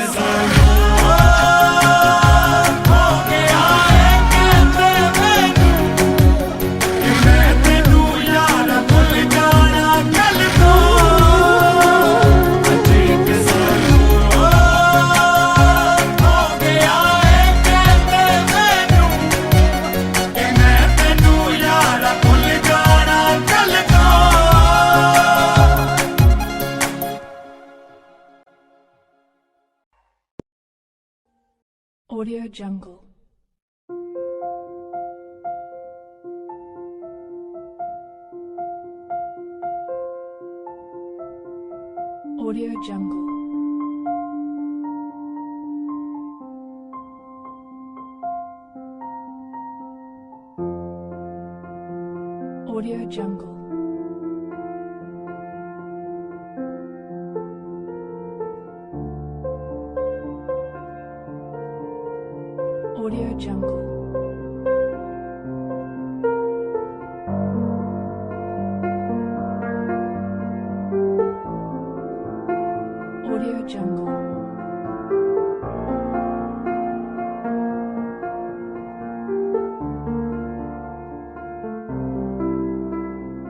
हो गया है कहते मैनू Audio Jungle. Audio Jungle. Audio Jungle. Audio Jungle. Audio Jungle.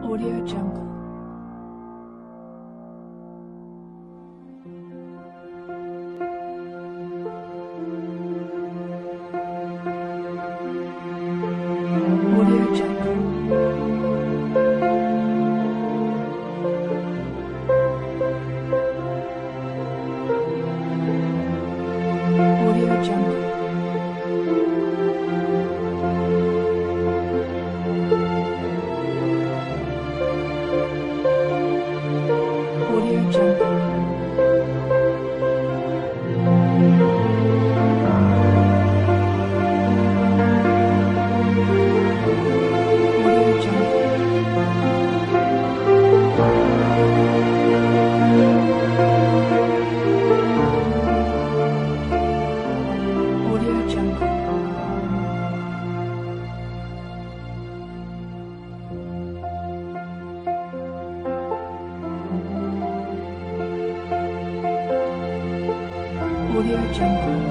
Audio Jungle. Audio Jungle. Audio Jungle. Audio Jungle. Audio Jungle. Audio Jungle. Audio Jungle.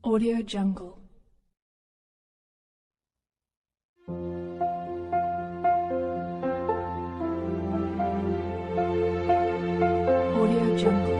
Audio Jungle. Audio Jungle.